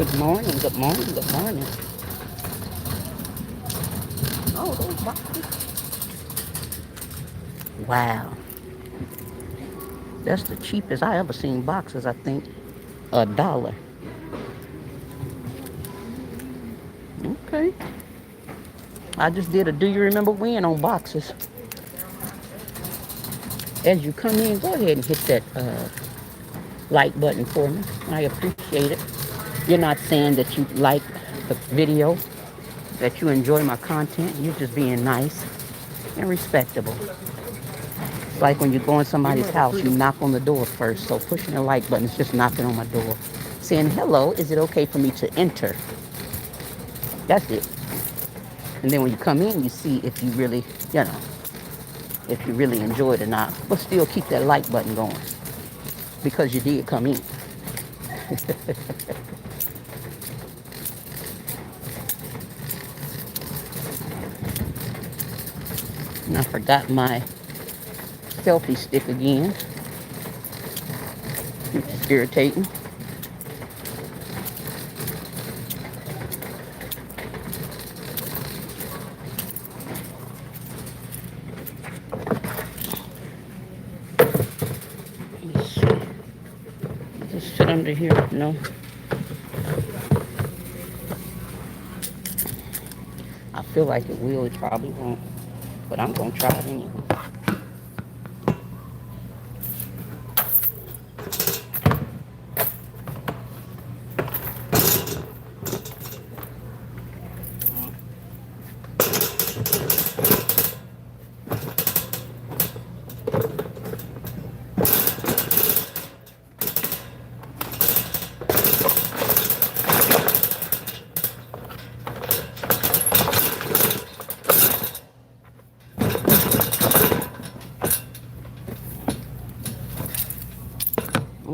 Good morning, good morning, good morning. Oh, those boxes. Wow. That's the cheapest I ever seen boxes, I think. $1. Okay. I just did a do you remember when on boxes. As you come in, go ahead and hit that like button for me. I appreciate it. You're not saying that you like the video, that you enjoy my content. You're just being nice and respectable. It's like when you go in somebody's house, you knock on the door first. So pushing the like button is just knocking on my door. Saying, hello, is it okay for me to enter? That's it. And then when you come in, you see if you really, you know, if you really enjoy it or not. But still keep that like button going because you did come in. And I forgot my selfie stick again. It's irritating. Let's see. Just sit under here. No. I feel like it will. It probably won't. But I'm going to try it anyway.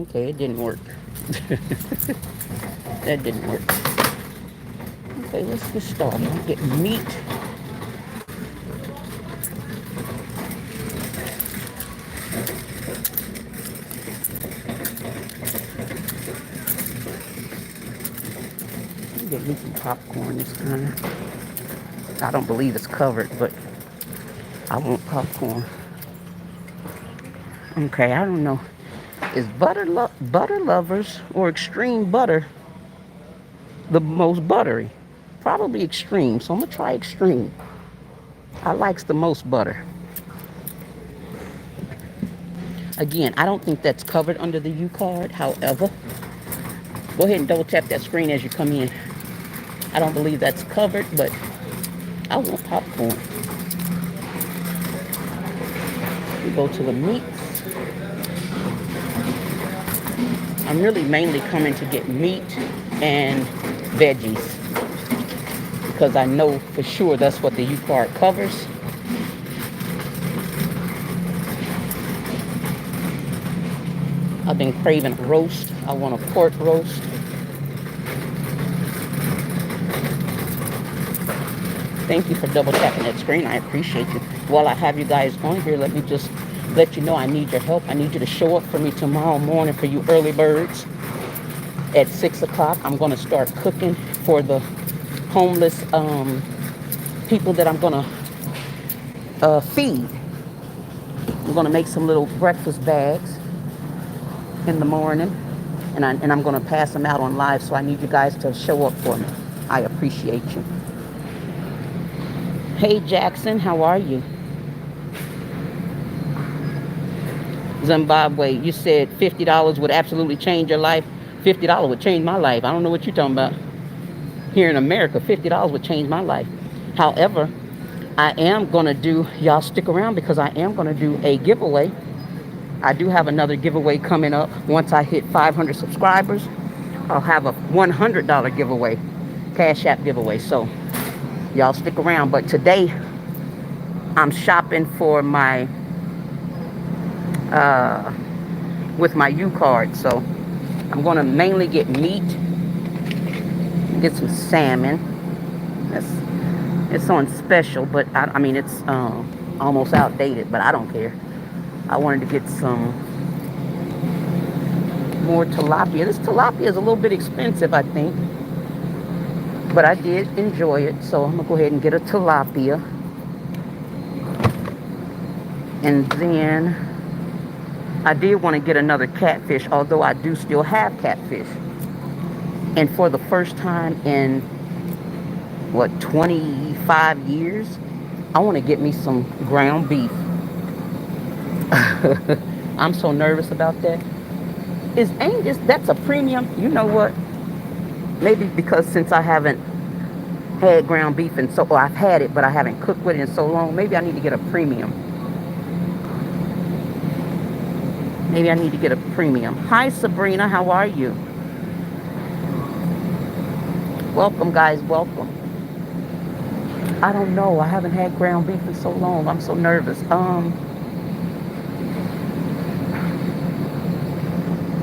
Okay, it didn't work. That didn't work. Okay, let's get started. I'm getting meat. I'm getting me some popcorn this time. I don't believe it's covered, but I want popcorn. Okay, I don't know. Is butter lovers or extreme butter the most buttery? Probably extreme, so I'm gonna try extreme. I likes the most butter. Again, I don't think that's covered under the UCard. However, go ahead and double tap that screen as you come in. I don't believe that's covered, but I want popcorn. We go to the meats. I'm really mainly coming to get meat and veggies because I know for sure that's what the UCard covers. I've been craving a roast. I want a pork roast. Thank you for double tapping that screen. I appreciate you. While I have you guys on here, let me just let you know I need your help. I need you to show up for me tomorrow morning for you early birds. At 6 o'clock, I'm going to start cooking for the homeless people that I'm going to feed. I'm going to make some little breakfast bags in the morning, and I'm going to pass them out on live, so I need you guys to show up for me. I appreciate you. Hey, Jackson, how are you? Zimbabwe, you said $50 would absolutely change your life. $50 would change my life. I don't know what you're talking about. Here in America, $50 would change my life. However, I am going to do, y'all stick around because I am going to do a giveaway. I do have another giveaway coming up. Once I hit 500 subscribers, I'll have a $100 giveaway, Cashapp giveaway. So y'all stick around. But today, I'm shopping for my, with my UCard. So I'm going to mainly get meat, get some salmon. It's on special, but I mean, it's almost outdated, but I don't care. I wanted to get some more tilapia. This tilapia is a little bit expensive, I think. But I did enjoy it, so I'm gonna go ahead and get a tilapia. And then I did want to get another catfish, although I do still have catfish. And for the first time in, what, 25 years, I want to get me some ground beef. I'm so nervous about that. Is Angus, that's a premium? You know what? Maybe because since I haven't had ground beef and so, or I've had it, but I haven't cooked with it in so long, maybe I need to get a premium. Maybe I need to get a premium. Hi, Sabrina. How are you? Welcome, guys. Welcome. I don't know. I haven't had ground beef in so long. I'm so nervous. I'm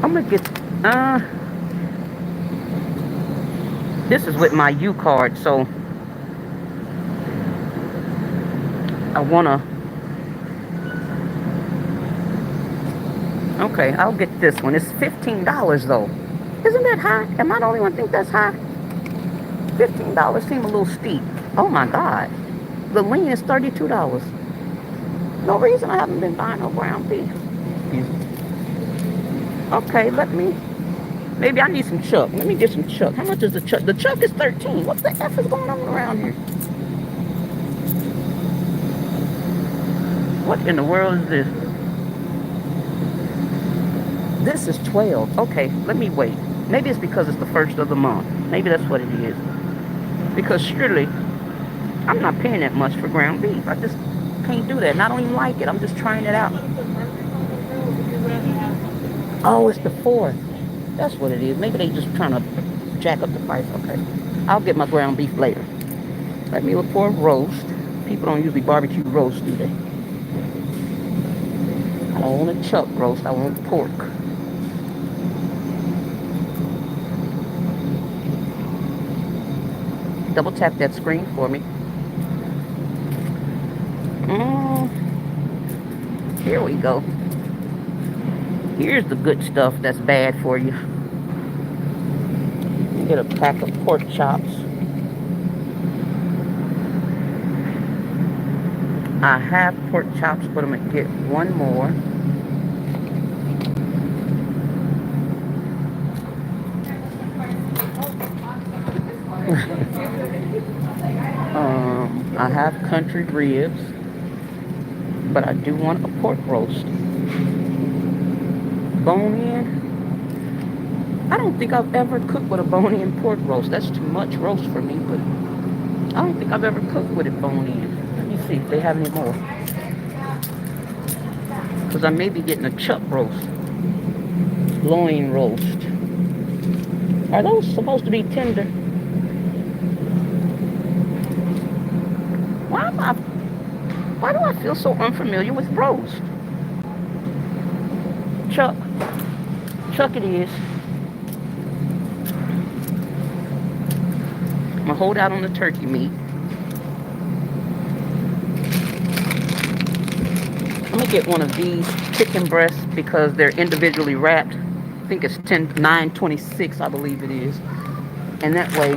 gonna get. This is with my UCard, so I wanna. Okay, I'll get this one. It's $15 though. Isn't that high? Am I the only one think that's high? $15 seem a little steep. Oh my God. The lean is $32. No reason I haven't been buying no ground beef. Okay, maybe I need some chuck. Let me get some chuck. How much is the chuck? The chuck is 13. What the F is going on around here? What in the world is this? This is 12. Okay, let me wait. Maybe it's because it's the first of the month. Maybe that's what it is. Because surely I'm not paying that much for ground beef. I just can't do that. And I don't even like it. I'm just trying it out. Oh, it's the 4th. That's what it is. Maybe they just trying to jack up the price. Okay. I'll get my ground beef later. Let me look for a roast. People don't usually barbecue roast, do they? I don't want a chuck roast. I want pork. Double tap that screen for me. Here we go. Here's the good stuff that's bad for you. Get a pack of pork chops. I have pork chops, but I'm gonna get one more. I have country ribs, but I do want a pork roast. Bone-in. I don't think I've ever cooked with a bone-in pork roast. That's too much roast for me, but I don't think I've ever cooked with it bone-in. Let me see if they have any more. Because I may be getting a chuck roast. Loin roast. Are those supposed to be tender? Why do I feel so unfamiliar with roast? Chuck. Chuck it is. I'm gonna hold out on the turkey meat. I'm gonna get one of these chicken breasts because they're individually wrapped. I think it's $9.26, I believe it is. And that way,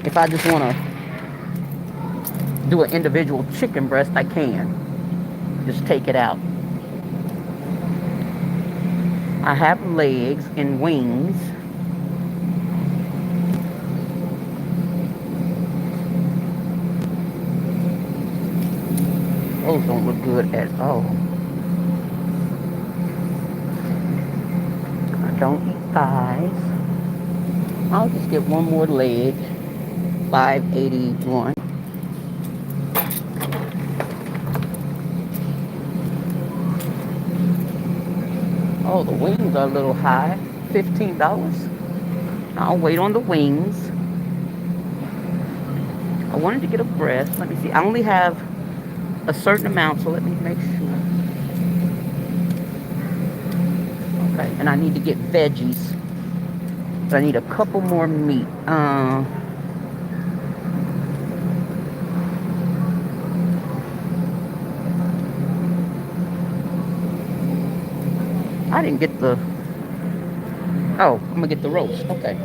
if I just wanna do an individual chicken breast, I can. Just take it out. I have legs and wings. Those don't look good at all. I don't eat thighs. I'll just get one more leg. $5.81. Oh, the wings are a little high. $15. I'll wait on the wings. I wanted to get a breast. Let me see. I only have a certain amount, so let me make sure. Okay, and I need to get veggies. But I need a couple more meat. I didn't get the... Oh, I'm gonna get the roast. Okay.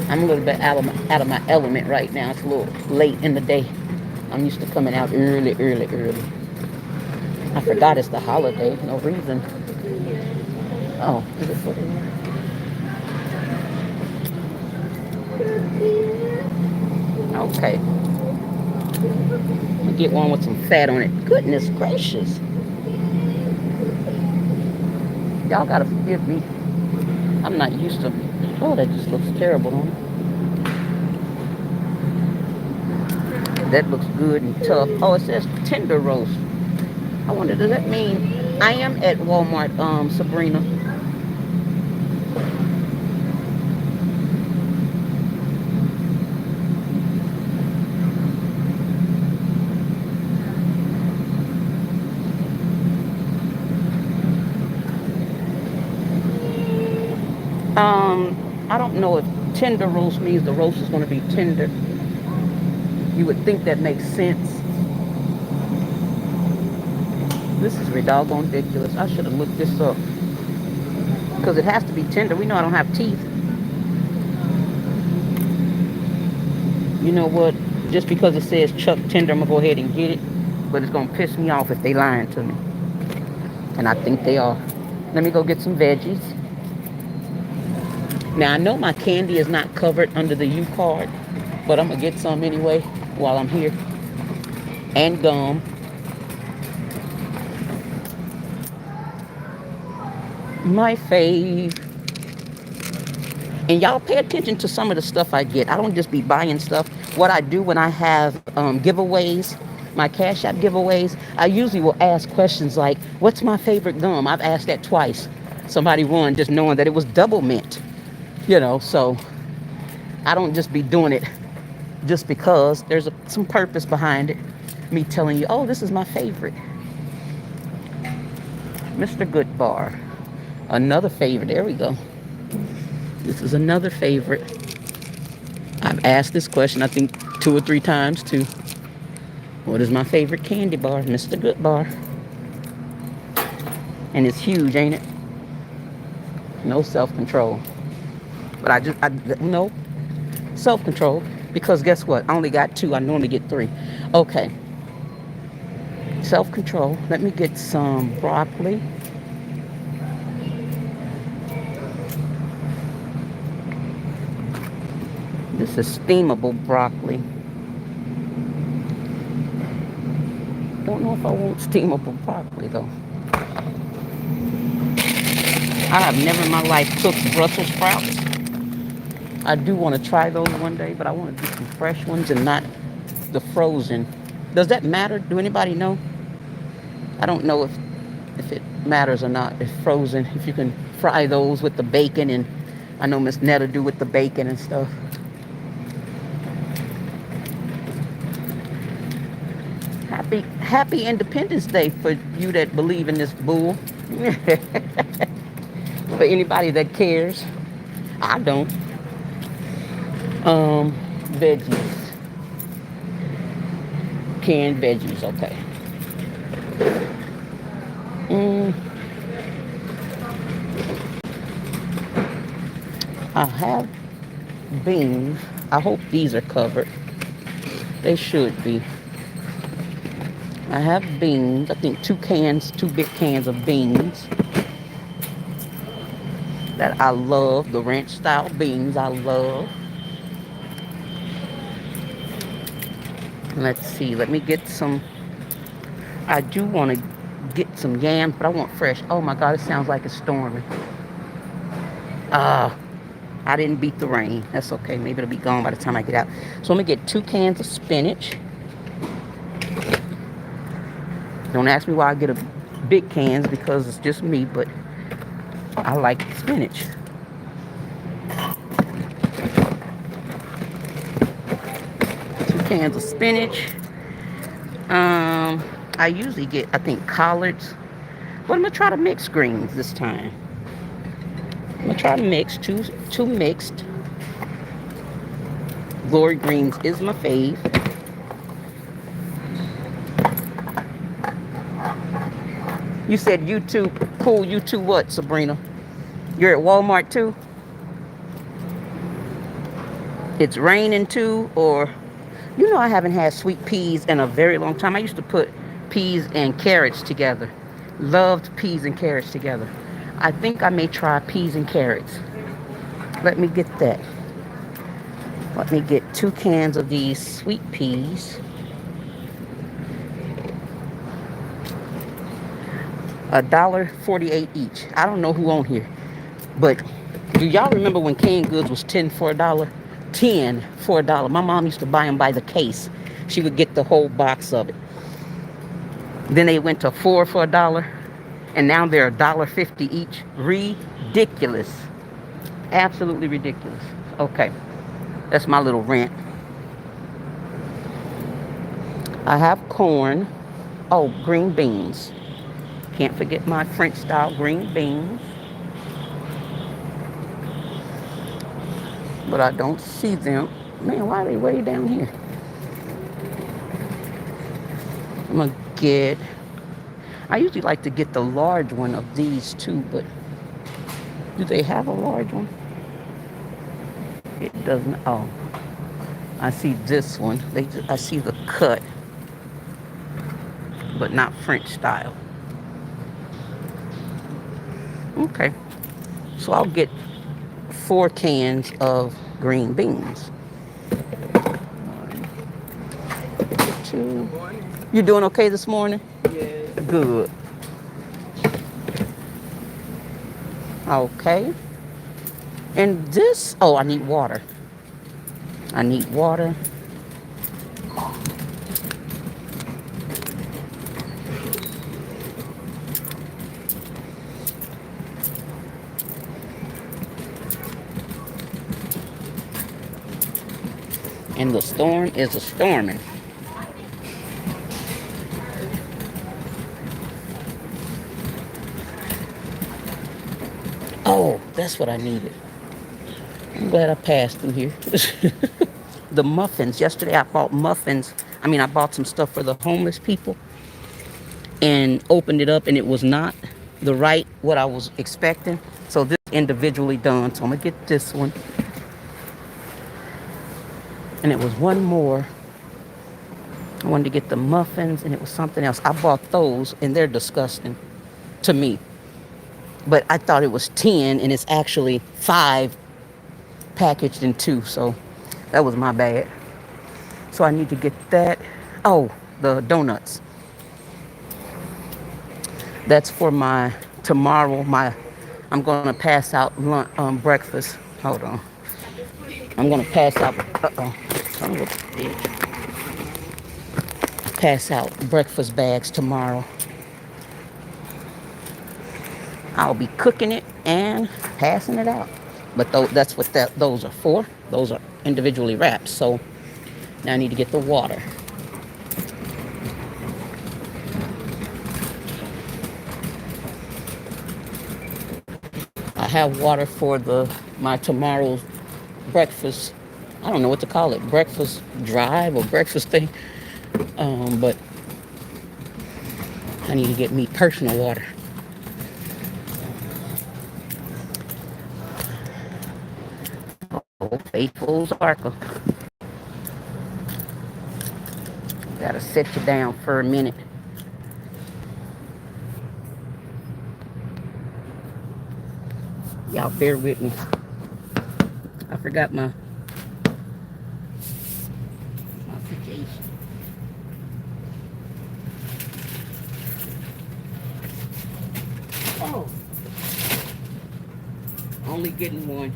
I'm a little bit out of my element right now. It's a little late in the day. I'm used to coming out early, early, early. I forgot it's the holiday. No reason. Oh, is it for the Okay. Let me get one with some fat on it. Goodness gracious. Y'all gotta forgive me. I'm not used to. Oh, that just looks terrible on it. That looks good and tough. Oh, it says tender roast. I wonder, does that mean I am at Walmart, Sabrina? I don't know if tender roast means the roast is going to be tender. You would think that makes sense. This is doggone ridiculous. I should have looked this up. Because it has to be tender. We know I don't have teeth. You know what? Just because it says chuck tender, I'm going to go ahead and get it. But it's going to piss me off if they lying to me. And I think they are. Let me go get some veggies. Now, I know my candy is not covered under the UCard, but I'm going to get some anyway while I'm here. And gum. My fave. And y'all pay attention to some of the stuff I get. I don't just be buying stuff. What I do when I have giveaways, my Cashapp giveaways, I usually will ask questions like, what's my favorite gum? I've asked that twice. Somebody won just knowing that it was double mint. You know, so I don't just be doing it just because. There's some purpose behind it. Me telling you, oh, this is my favorite. Mr. Goodbar. Another favorite. There we go. This is another favorite. I've asked this question, I think, 2 or 3 times, too. What is my favorite candy bar? Mr. Goodbar. And it's huge, ain't it? No self-control. But no self-control, because guess what? I only got 2. I normally get 3. Okay. Self-control. Let me get some broccoli. This is steamable broccoli. Don't know if I want steamable broccoli, though. I have never in my life cooked Brussels sprouts. I do want to try those one day, but I want to do some fresh ones and not the frozen. Does that matter? Do anybody know? I don't know if it matters or not. If frozen, if you can fry those with the bacon, and I know Miss Netta do with the bacon and stuff. Happy Independence Day for you that believe in this bull. For anybody that cares. I don't. Veggies. Canned veggies, okay. I have beans. I hope these are covered. They should be. I have beans. I think 2 big cans of beans that I love. The ranch style beans I love. Let's see. Let me get some. I do want to get some yams, but I want fresh. Oh my God, it sounds like it's storming. I didn't beat the rain. That's okay. Maybe it'll be gone by the time I get out. So I'm going to get 2 cans of spinach. Don't ask me why I get a big cans, because it's just me, but I like spinach. Two cans of spinach. I usually get, I think, collards. But I'm going to try to mix greens this time. I'm going to try to mix two mixed. Glory greens is my fave. You said you too. Cool, you too what, Sabrina? You're at Walmart too? It's raining too, or I haven't had sweet peas in a very long time. I used to put peas and carrots together. Loved peas and carrots together. I think I may try peas and carrots. Let me get that. Let me get 2 cans of these sweet peas. $1.48 each. I don't know who on here, but do y'all remember when canned goods was 10 for $1? 10 for $1. My mom used to buy them by the case. She would get the whole box of it. Then they went to 4 for $1, and now they're $1.50 each. Ridiculous. Absolutely ridiculous. Okay, that's my little rant. I have corn. Oh, green beans. Can't forget my French style green beans. But I don't see them. Man, why are they way down here? I'm gonna get, I usually like to get the large one of these too, but do they have a large one? It doesn't. Oh, I see this one. I see the cut, but not French style. Okay, so I'll get 4 cans of green beans. 1, 2. You doing okay this morning? Yes. Good. Okay. And this, oh, I need water. I need water. And the storm is a storming. Oh, that's what I needed. I'm glad I passed through here. The muffins. Yesterday I bought muffins. I bought some stuff for the homeless people and opened it up, and it was not what I was expecting. So this is individually done. So I'm going to get this one. And it was one more. I wanted to get the muffins, and it was something else. I bought those, and they're disgusting to me. But I thought it was 10, and it's actually 5 packaged in 2. So that was my bad. So I need to get that. Oh, the donuts. That's for my tomorrow. I'm going to pass out breakfast. Hold on. I'm going to pass out. Pass out breakfast bags tomorrow. I'll be cooking it and passing it out. But that's what those are for. Those are individually wrapped. So now I need to get the water. I have water for my tomorrow's breakfast. I don't know what to call it. Breakfast drive or breakfast thing. But I need to get me personal water. Oh, faithful Zarka. Gotta sit you down for a minute. Y'all bear with me. I forgot my application. Oh. Only getting one.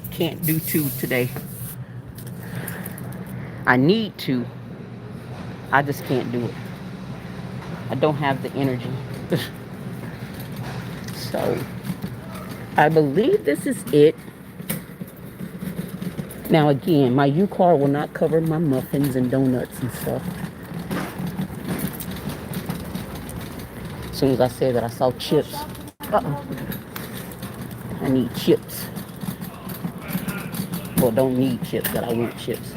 Can't do 2 today. I need to. I just can't do it. I don't have the energy. So I believe this is it. Now again, my UCard will not cover my muffins and donuts and stuff. As soon as I said that, I saw chips. Uh-oh. I need chips. Well, don't need chips, but I want chips.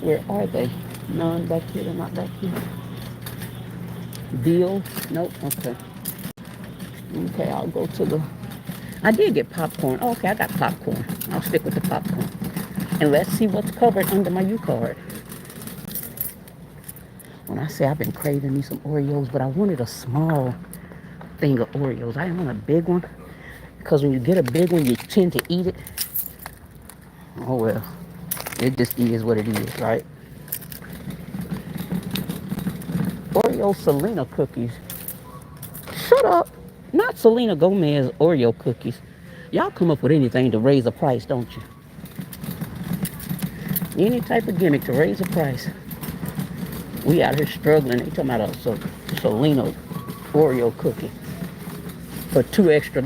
Where are they? None back here. They're not back here. Deal? Nope. Okay. Okay, I'll go to the I did get popcorn. Oh, okay, I got popcorn. I'll stick with the popcorn. And let's see what's covered under my UCard. When I say I've been craving me some Oreos, but I wanted a small thing of Oreos. I didn't want a big one because when you get a big one, you tend to eat it. Oh well, it just is what it is, right? Oreo Selena cookies. Shut up. Not Selena Gomez Oreo cookies. Y'all come up with anything to raise the price, don't you? Any type of gimmick to raise the price. We out here struggling. They talking about a Selena Oreo cookie for $2 extra.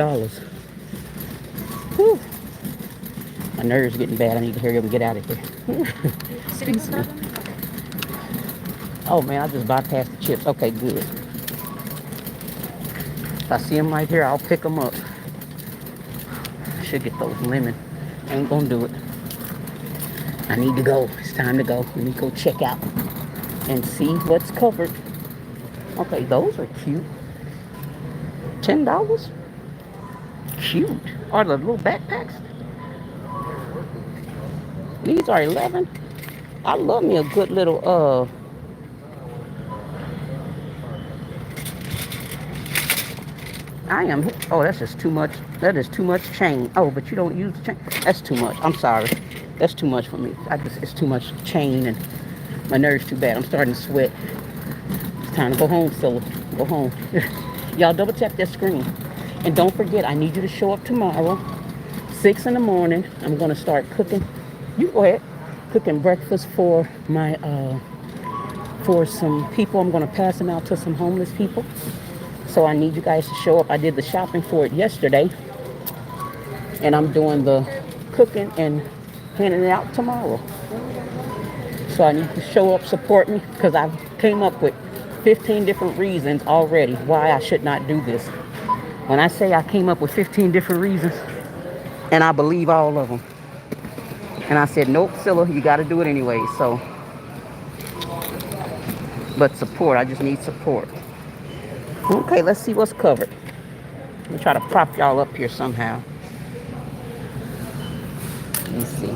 Whew. My nerves getting bad. I need to hurry up and get out of here. Excuse me. Oh man, I just bypassed the chips. Okay, good. If I see them right here, I'll pick them up. I should get those lemon. Ain't gonna do it. I need to go. It's time to go. Let me go check out and see what's covered. Okay, those are cute. $10? Cute. Are the little backpacks? These are 11. I love me a good little oh, that's just too much. That is too much chain. Oh, but you don't use the chain. That's too much. I'm sorry. That's too much for me. It's too much chain and my nerves too bad. I'm starting to sweat. It's time to go home, Scylla. Go home. Y'all double check that screen. And don't forget, I need you to show up tomorrow, 6 in the morning. I'm going to start cooking. You go ahead. Cooking breakfast for for some people. I'm going to pass them out to some homeless people. So I need you guys to show up. I did the shopping for it yesterday. And I'm doing the cooking and handing it out tomorrow. So I need to show up, support me, because I've came up with 15 different reasons already why I should not do this. When I say I came up with 15 different reasons, and I believe all of them. And I said, nope, Scylla, you got to do it anyway. So, but support, I just need support. Okay, let's see what's covered. Let me try to prop y'all up here somehow. Let me see.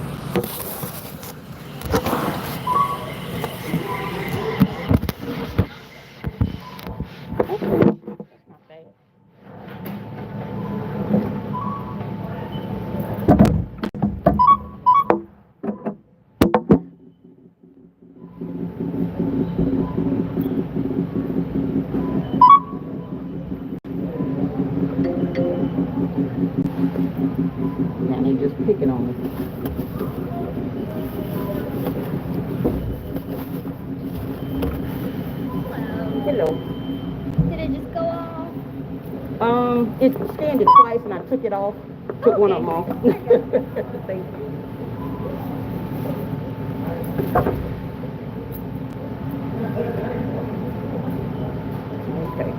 Now they just picking on me. Hello. Did it just go off? It scanned it twice and I took it off. Took Okay. one of them off. Thank you. Okay.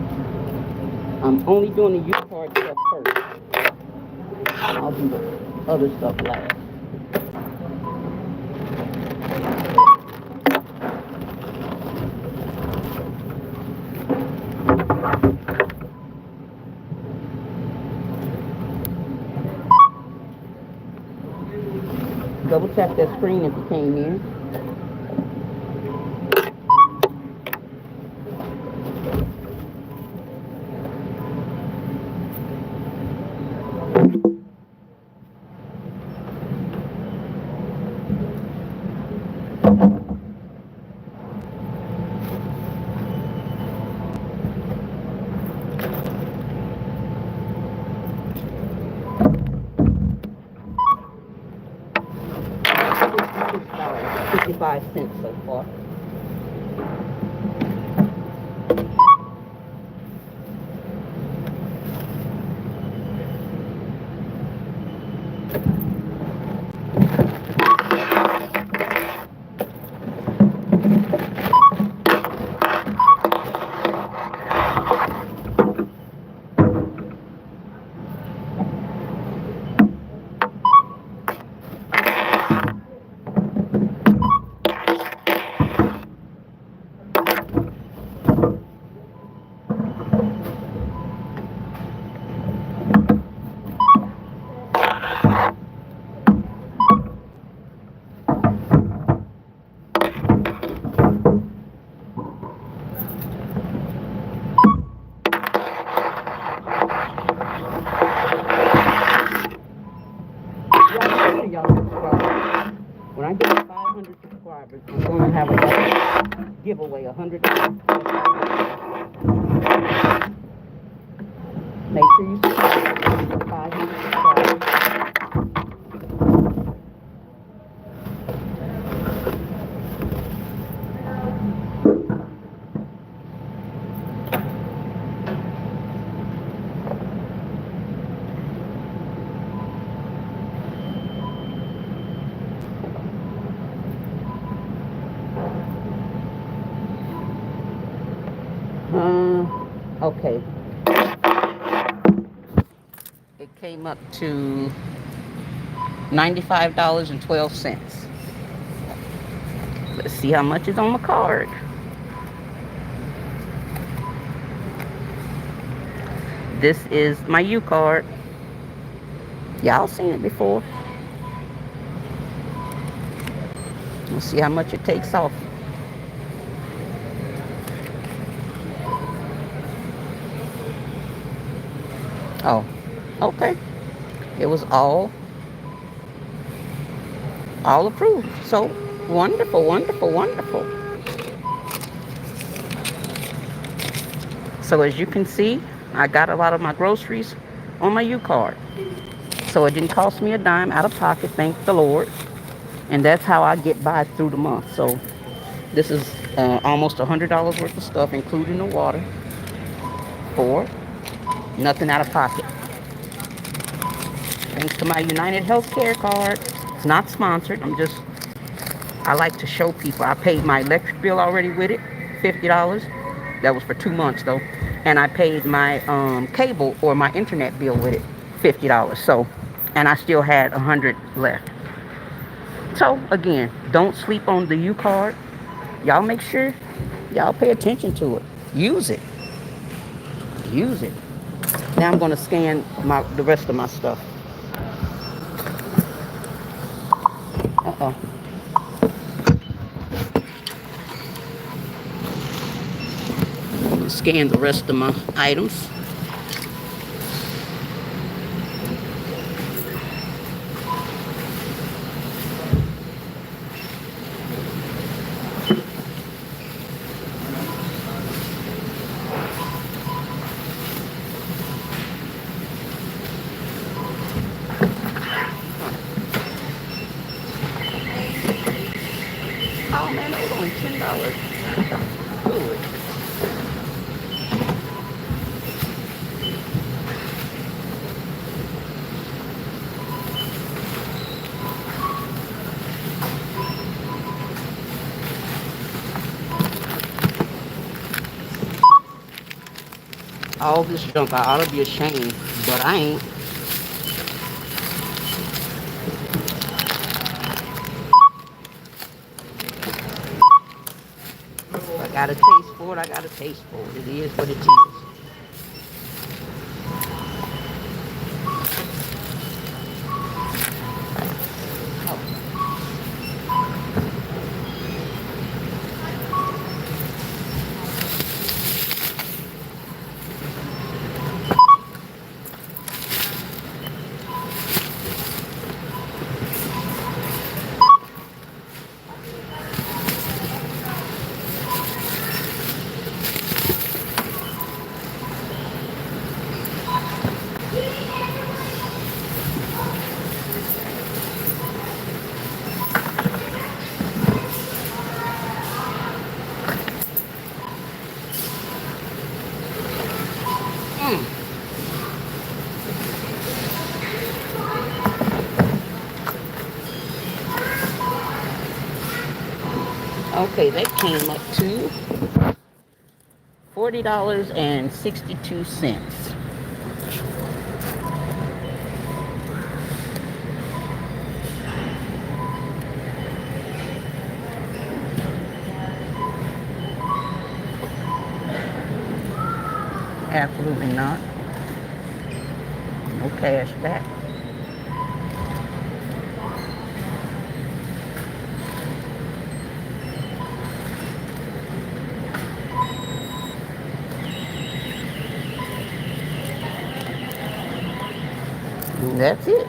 I'm only doing the UCard stuff first. I'll do the other stuff last. Double tap that screen if you came in. $55 so far. Give away $100. Make sure you subscribe. 500 subscribers. Okay. It came up to $95.12. Let's see how much is on my card. This is my UCard. Y'all seen it before. Let's see how much it takes off. Oh, okay. It was all approved. So wonderful, wonderful, wonderful. So as you can see, I got a lot of my groceries on my UCard. So it didn't cost me a dime out of pocket, thank the Lord. And that's how I get by through the month. So this is almost $100 worth of stuff, including the water, for nothing out of pocket. Thanks to my United Healthcare card. It's not sponsored. I like to show people. I paid my electric bill already with it, $50. That was for 2 months though. And I paid my cable or my internet bill with it, $50. So, and I still had 100 left. So again, don't sleep on the UCard. Y'all make sure y'all pay attention to it. Use it. Use it. Now I'm gonna scan the rest of my stuff. Uh-oh. I'm gonna scan the rest of my items. Oh man, that was only $10. Good. All this junk, I ought to be ashamed, but I ain't. I got a taste for it. I got a taste for it. It is what it is. Okay, that came up to $40.62. Absolutely not. No cash back. And that's it.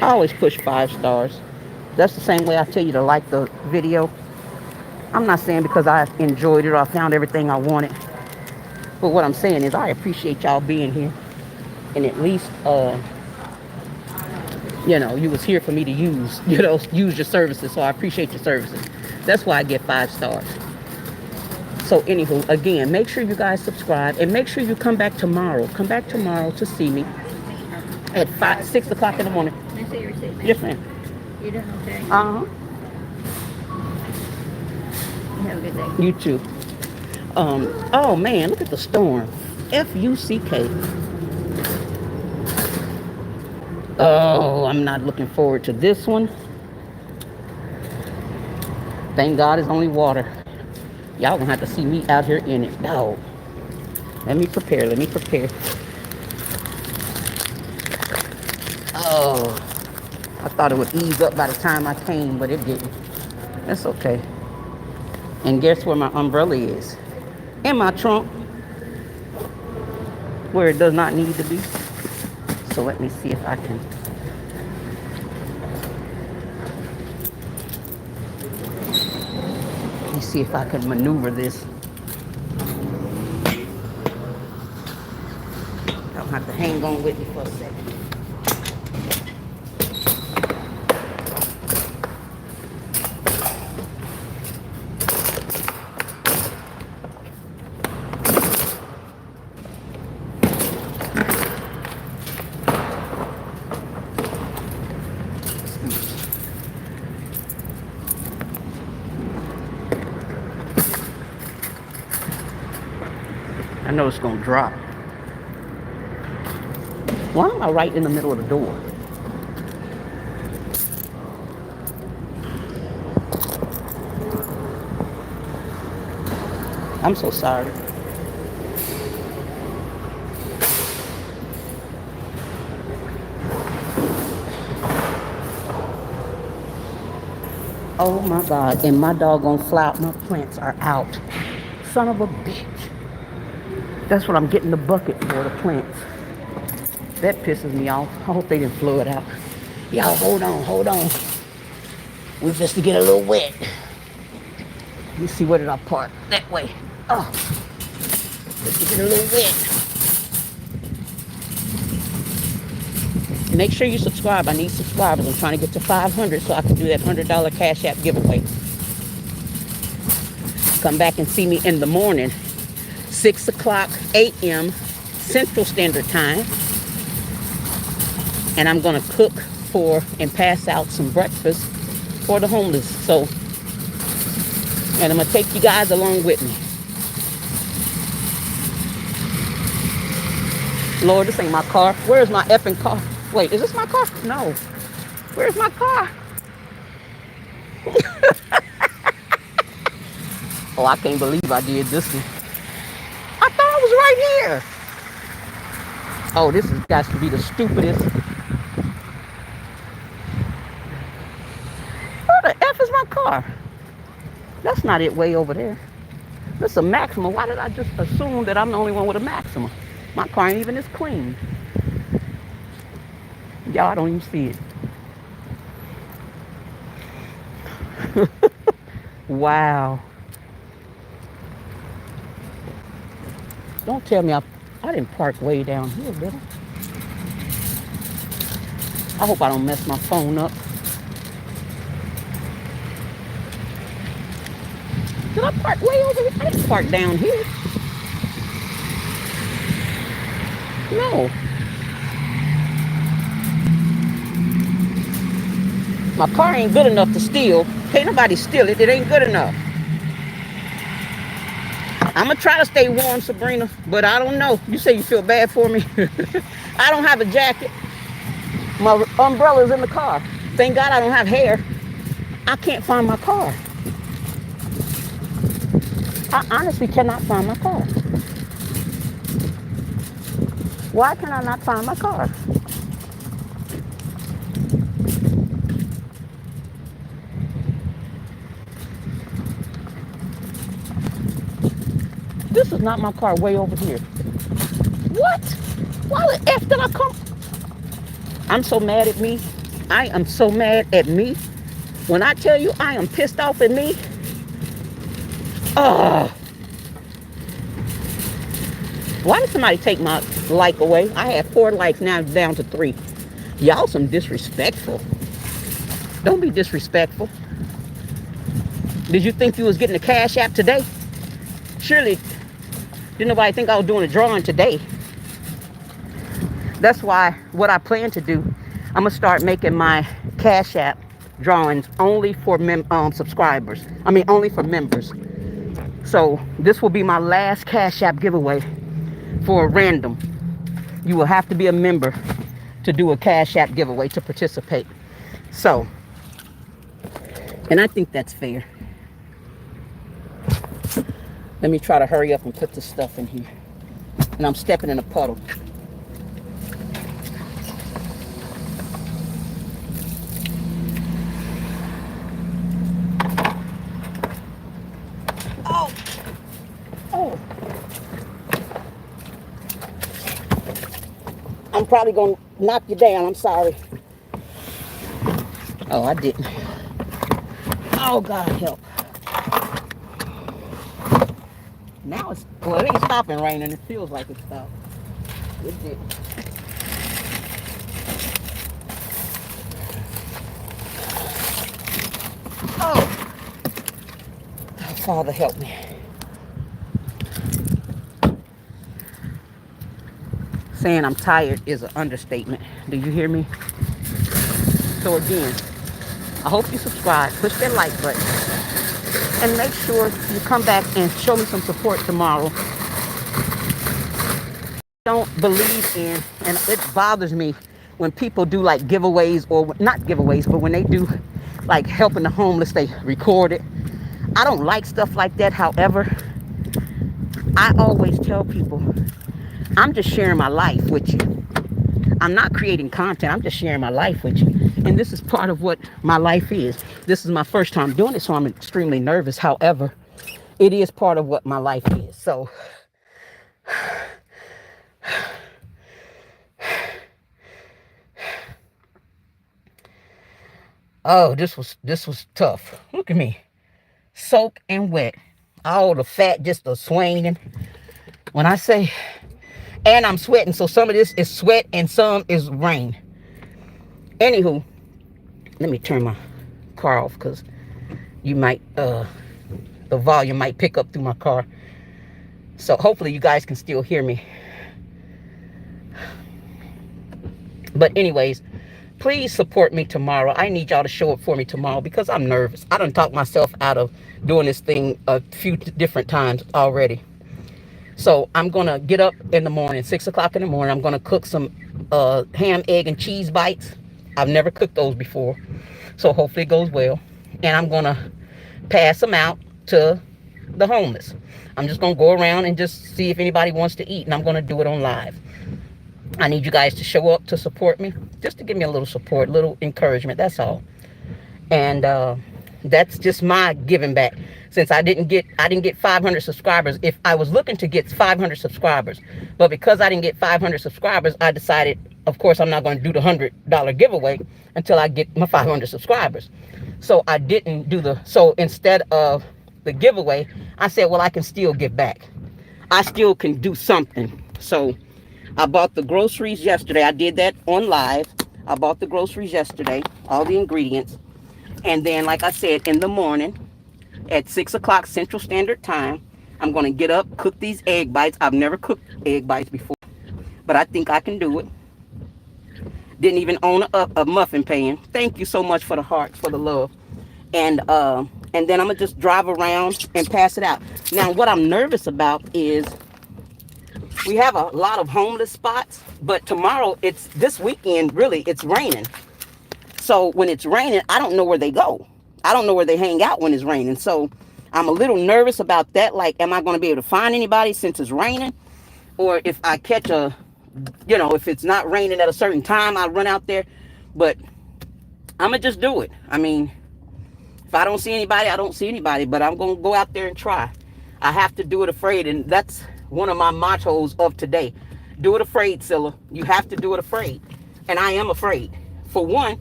I always push 5 stars. That's the same way I tell you to like the video. I'm not saying because I enjoyed it or I found everything I wanted. But what I'm saying is I appreciate y'all being here. And at least, you was here for me to use, use your services. So I appreciate your services. That's why I get 5 stars. So anywho, again, make sure you guys subscribe and make sure you come back tomorrow. Come back tomorrow to see me at 6 o'clock in the morning. Can I see your receipt? Yes, ma'am. You doing okay? Uh-huh. You have a good day. You too. Oh man, look at the storm. F-U-C-K. Oh, I'm not looking forward to this one. Thank God it's only water. Y'all gonna have to see me out here in it. No. Let me prepare. Oh, I thought it would ease up by the time I came, but it didn't. That's okay. And guess where my umbrella is? In my trunk, where it does not need to be. So let me see if I can. Let me see if I can maneuver this. I'll have to hang on with me for a second. I know it's gonna drop. Why am I right in the middle of the door? I'm so sorry. Oh my God, and my doggone flower, my plants are out. Son of a bitch. That's what I'm getting the bucket for, the plants. That pisses me off. I hope they didn't flood out. Y'all, hold on. We're just to get a little wet. Let me see, where did I park? That way. Oh, just to get a little wet. Make sure you subscribe. I need subscribers. I'm trying to get to 500 so I can do that $100 Cashapp giveaway. Come back and see me in the morning. 6 o'clock a.m. Central Standard Time. And I'm going to cook for and pass out some breakfast for the homeless. So, and I'm going to take you guys along with me. Lord, this ain't my car. Where's my effing car? Wait, is this my car? No. Where's my car? Oh, I can't believe I did this one. I thought I was right here. Oh, this has got to be the stupidest. Where the F is my car? That's not it way over there. This is a Maxima. Why did I just assume that I'm the only one with a Maxima? My car ain't even this clean. Y'all, I don't even see it. Wow. Don't tell me I didn't park way down here, did I? I hope I don't mess my phone up. Did I park way over here? I didn't park down here. No. My car ain't good enough to steal. Can't nobody steal it. It ain't good enough. I'm going to try to stay warm, Sabrina, but I don't know. You say you feel bad for me. I don't have a jacket. My umbrella's in the car. Thank God I don't have hair. I can't find my car. I honestly cannot find my car. Why can I not find my car? This is not my car way over here. What? Why the F did I come? I'm so mad at me. I am so mad at me. When I tell you I am pissed off at me, oh, why did somebody take my like away? I had 4 likes, now it's down to 3. Y'all some disrespectful. Don't be disrespectful. Did you think you was getting a Cash App today? Surely didn't nobody think I was doing a drawing today. That's why what I plan to do, I'm gonna start making my Cash App drawings only for subscribers. I mean, only for members. So this will be my last Cash App giveaway for a random. You will have to be a member to do a Cash App giveaway to participate. So, and I think that's fair. Let me try to hurry up and put this stuff in here. And I'm stepping in a puddle. Oh! Oh! I'm probably gonna knock you down. I'm sorry. Oh, I didn't. Oh, God help. Now it's, well, it ain't stopping raining. It feels like it stopped. It did. Oh. Oh, Father, help me. Saying I'm tired is an understatement. Do you hear me? So again, I hope you subscribe. Push that like button. And make sure you come back and show me some support tomorrow. Don't believe in, and it bothers me when people do like giveaways, or not giveaways, but when they do like helping the homeless, they record it. I don't like stuff like that. However, I always tell people, I'm just sharing my life with you. I'm not creating content. I'm just sharing my life with you. And this is part of what my life is. This is my first time doing it, so I'm extremely nervous. However, it is part of what my life is. So, oh, this was tough. Look at me, soaked and wet. All the fat just a swinging. When I say, and I'm sweating, so some of this is sweat and some is rain. Anywho, let me turn my car off because you might, the volume might pick up through my car. So hopefully you guys can still hear me. But anyways, please support me tomorrow. I need y'all to show up for me tomorrow because I'm nervous. I done talked myself out of doing this thing a few different times already. So I'm going to get up in the morning, 6 o'clock in the morning. I'm going to cook some ham, egg, and cheese bites. I've never cooked those before. So hopefully it goes well. And I'm going to pass them out to the homeless. I'm just going to go around and just see if anybody wants to eat. And I'm going to do it on live. I need you guys to show up to support me. Just to give me a little support, a little encouragement. That's all. And that's just my giving back. Since I didn't get 500 subscribers. If I was looking to get 500 subscribers, but because I didn't get 500 subscribers, I decided, of course, I'm not going to do the $100 giveaway until I get my 500 subscribers. So I didn't do so instead of the giveaway, I said, well, I can still give back. I still can do something. So I bought the groceries yesterday. I did that on live. I bought the groceries yesterday, all the ingredients. And then, like I said, in the morning, at 6 o'clock Central Standard Time, I'm going to get up, cook these egg bites. I've never cooked egg bites before, but I think I can do it. Didn't even own a muffin pan. Thank you so much for the heart, for the love. And then I'm going to just drive around and pass it out. Now, what I'm nervous about is we have a lot of homeless spots, but tomorrow, this weekend, really, it's raining. So when it's raining, I don't know where they go. I don't know where they hang out when it's raining. So I'm a little nervous about that. Like, am I going to be able to find anybody since it's raining? Or if I catch if it's not raining at a certain time, I'll run out there. But I'm going to just do it. I mean, if I don't see anybody, I don't see anybody. But I'm going to go out there and try. I have to do it afraid. And that's one of my mottos of today. Do it afraid, Scylla. You have to do it afraid. And I am afraid. For one,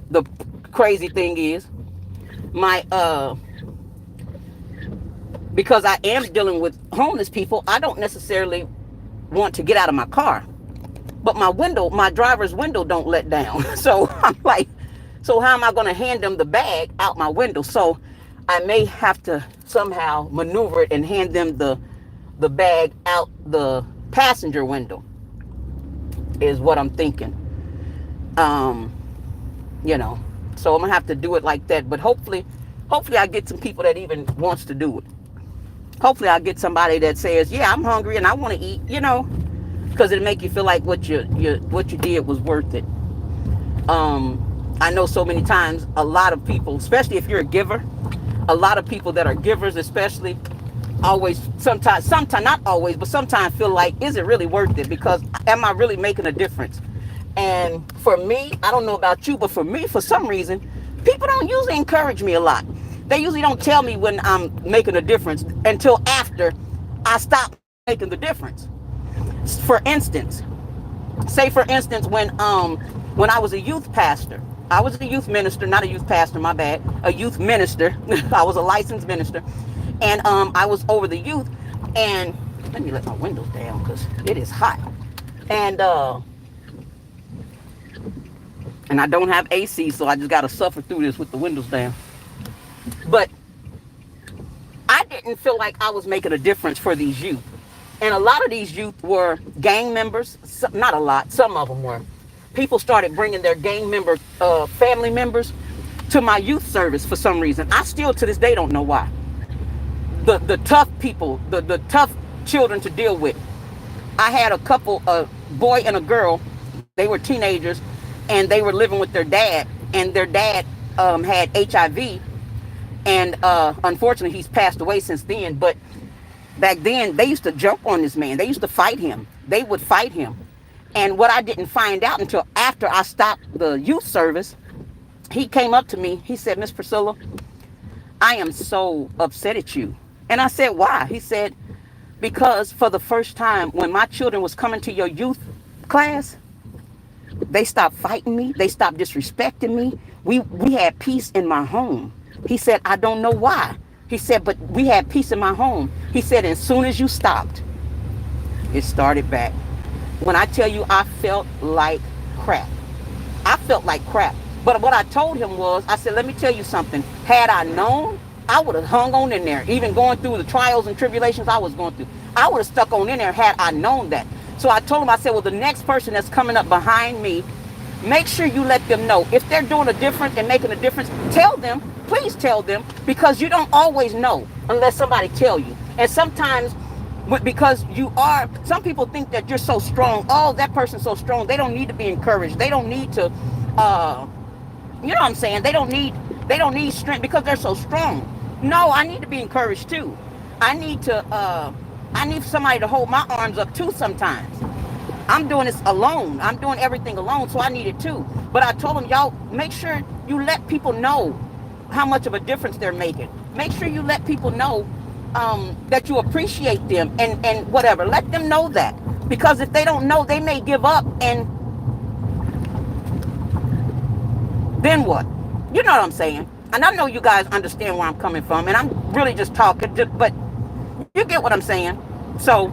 The crazy thing is, my because I am dealing with homeless people, I don't necessarily want to get out of my car. But my driver's window don't let down. So I'm like, so how am I going to hand them the bag out my window? So I may have to somehow maneuver it and hand them the bag out the passenger window, is what I'm thinking. You know, so I'm gonna have to do it like that. But hopefully I get some people that even wants to do it. Hopefully I get somebody that says, yeah, I'm hungry and I want to eat, you know, because it'll make you feel like what you did was worth it. I know so many times a lot of people, especially if you're a giver, a lot of people that are givers especially always, sometimes not always, but sometimes feel like, is it really worth it? Because am I really making a difference? And for me, I don't know about you, but for me, for some reason, people don't usually encourage me a lot. They usually don't tell me when I'm making a difference until after I stop making the difference. For instance, when I was a youth pastor, I was a youth minister, not a youth pastor, my bad, a youth minister. I was a licensed minister, and I was over the youth. And let me let my windows down because it is hot, and I don't have AC, so I just got to suffer through this with the windows down. But I didn't feel like I was making a difference for these youth. And a lot of these youth were gang members. Not a lot, some of them were. People started bringing their gang member family members to my youth service for some reason. I still to this day don't know why. The tough people, the tough children to deal with. I had a couple, a boy and a girl. They were teenagers, and they were living with their dad, and their dad had HIV, and unfortunately he's passed away since then. But back then they used to jump on this man. They used to fight him. They would fight him. And what I didn't find out until after I stopped the youth service, he came up to me. He said, Miss Priscilla, I am so upset at you. And I said, why? He said, because for the first time when my children was coming to your youth class, they stopped fighting me. They stopped disrespecting me. We had peace in my home. He said, I don't know why. He said, but we had peace in my home. He said, as soon as you stopped, it started back. When I tell you, I felt like crap. I felt like crap. But what I told him was, I said, let me tell you something. Had I known, I would have hung on in there, even going through the trials and tribulations I was going through. I would have stuck on in there had I known that. So I told him, I said, well, the next person that's coming up behind me, make sure you let them know. If they're doing a difference and making a difference, tell them, please tell them, because you don't always know unless somebody tell you. And sometimes, because some people think that you're so strong. Oh, that person's so strong. They don't need to be encouraged. They don't need to, you know what I'm saying? They don't need strength because they're so strong. No, I need to be encouraged too. I need somebody to hold my arms up too sometimes. I'm doing this alone. I'm doing everything alone, so I need it too. But I told them, y'all, make sure you let people know how much of a difference they're making. Make sure you let people know that you appreciate them and whatever. Let them know that. Because if they don't know, they may give up, and then what? You know what I'm saying? And I know you guys understand where I'm coming from, and I'm really just talking, but you get what I'm saying. So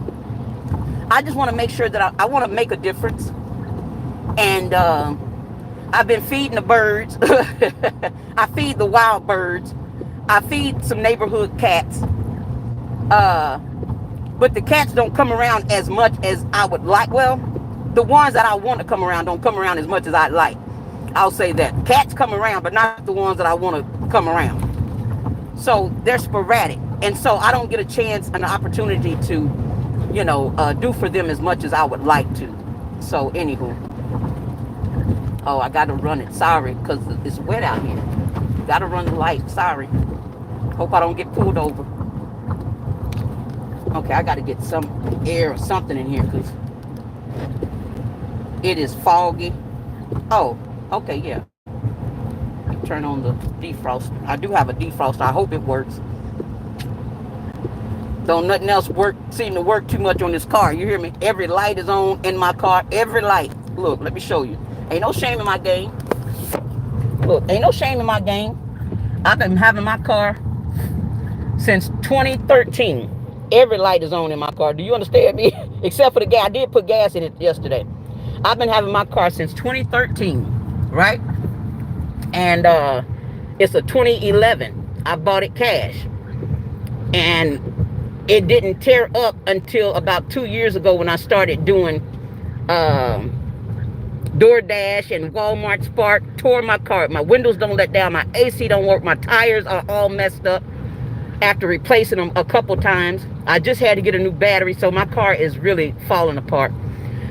I just want to make sure that I want to make a difference. And I've been feeding the birds. I feed the wild birds. I feed some neighborhood cats. But the cats don't come around as much as I would like. Well, the ones that I want to come around don't come around as much as I'd like. I'll say that. Cats come around, but not the ones that I want to come around. So they're sporadic. And so I don't get a chance and an opportunity to, you know, do for them as much as I would like to. So anywho. Oh, I got to run it. Sorry, because it's wet out here. Got to run the light. Sorry. Hope I don't get pulled over. Okay, I got to get some air or something in here because it is foggy. Oh, okay, yeah. Turn on the defroster. I do have a defroster. I hope it works. Don't nothing else seem to work too much on this car. You hear me? Every light is on in my car. Every light. Look, let me show you. Ain't no shame in my game. Look, ain't no shame in my game. I've been having my car since 2013. Every light is on in my car. Do you understand me? Except for the gas. I did put gas in it yesterday. I've been having my car since 2013, right? And it's a 2011. I bought it cash. And it didn't tear up until about 2 years ago when I started doing DoorDash and Walmart Spark. Tore my car. My windows don't let down. My AC don't work. My tires are all messed up after replacing them a couple times. I just had to get a new battery, so my car is really falling apart.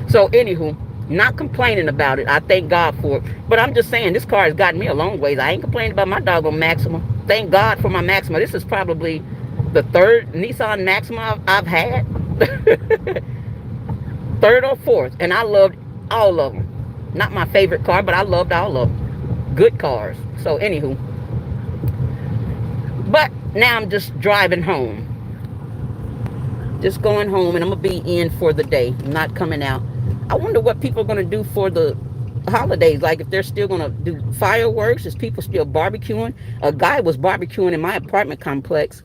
So anywho, not complaining about it. I thank God for it. But I'm just saying, this car has gotten me a long ways. I ain't complaining about my doggone Maxima. Thank God for my Maxima. This is probably the third Nissan Maxima I've had. Third or fourth. And I loved all of them. Not my favorite car, but I loved all of them. Good cars. So anywho. But now I'm just driving home. Just going home, and I'm going to be in for the day. I'm not coming out. I wonder what people are going to do for the holidays. Like if they're still going to do fireworks. Is people still barbecuing? A guy was barbecuing in my apartment complex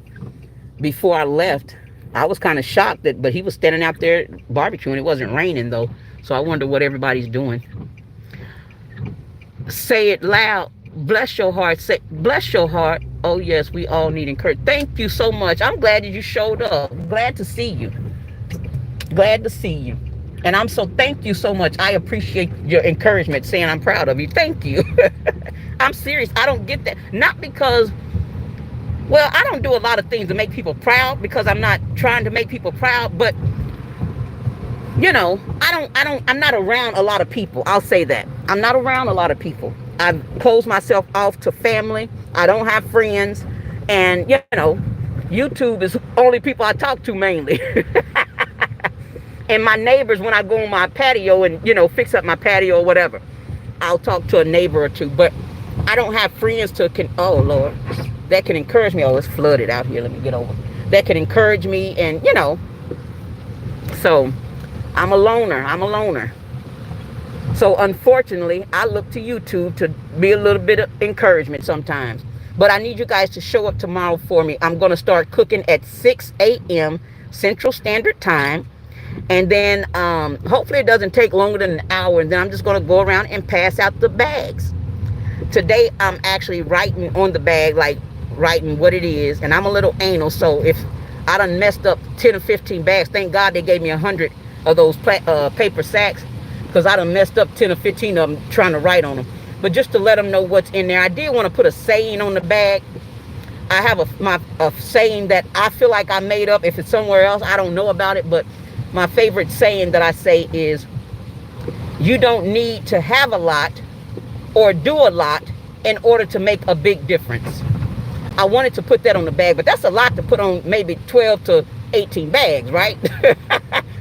before I left. I was kind of shocked, but he was standing out there barbecuing. It wasn't raining though. So I wonder what everybody's doing. Say it loud. Bless your heart. Say, bless your heart. Oh yes, we all need encouragement. Thank you so much. I'm glad that you showed up. Glad to see you. Glad to see you. And I'm so, thank you so much. I appreciate your encouragement, saying I'm proud of you. Thank you. I'm serious. I don't get that. Not because, well, I don't do a lot of things to make people proud, because I'm not trying to make people proud, but you know, I'm not around a lot of people. I'll say that. I'm not around a lot of people. I've closed myself off to family. I don't have friends. And, you know, YouTube is only people I talk to mainly. And my neighbors, when I go on my patio and, you know, fix up my patio or whatever, I'll talk to a neighbor or two. But I don't have friends oh, Lord, that can encourage me. Oh, it's flooded out here. Let me get over. That can encourage me and, you know. So I'm a loner. So unfortunately, I look to YouTube to be a little bit of encouragement sometimes. But I need you guys to show up tomorrow for me. I'm going to start cooking at 6 a.m. Central Standard Time. And then hopefully it doesn't take longer than an hour. And then I'm just going to go around and pass out the bags. Today, I'm actually writing on the bag, like writing what it is. And I'm a little anal. So if I done messed up 10 or 15 bags, thank God they gave me 100 of those paper sacks, because I done messed up 10 or 15 of them trying to write on them. But just to let them know what's in there. I did want to put a saying on the bag. I have a saying that I feel like I made up. If it's somewhere else, I don't know about it. But my favorite saying that I say is, you don't need to have a lot or do a lot in order to make a big difference. I wanted to put that on the bag, but that's a lot to put on maybe 12 to 18 bags, right?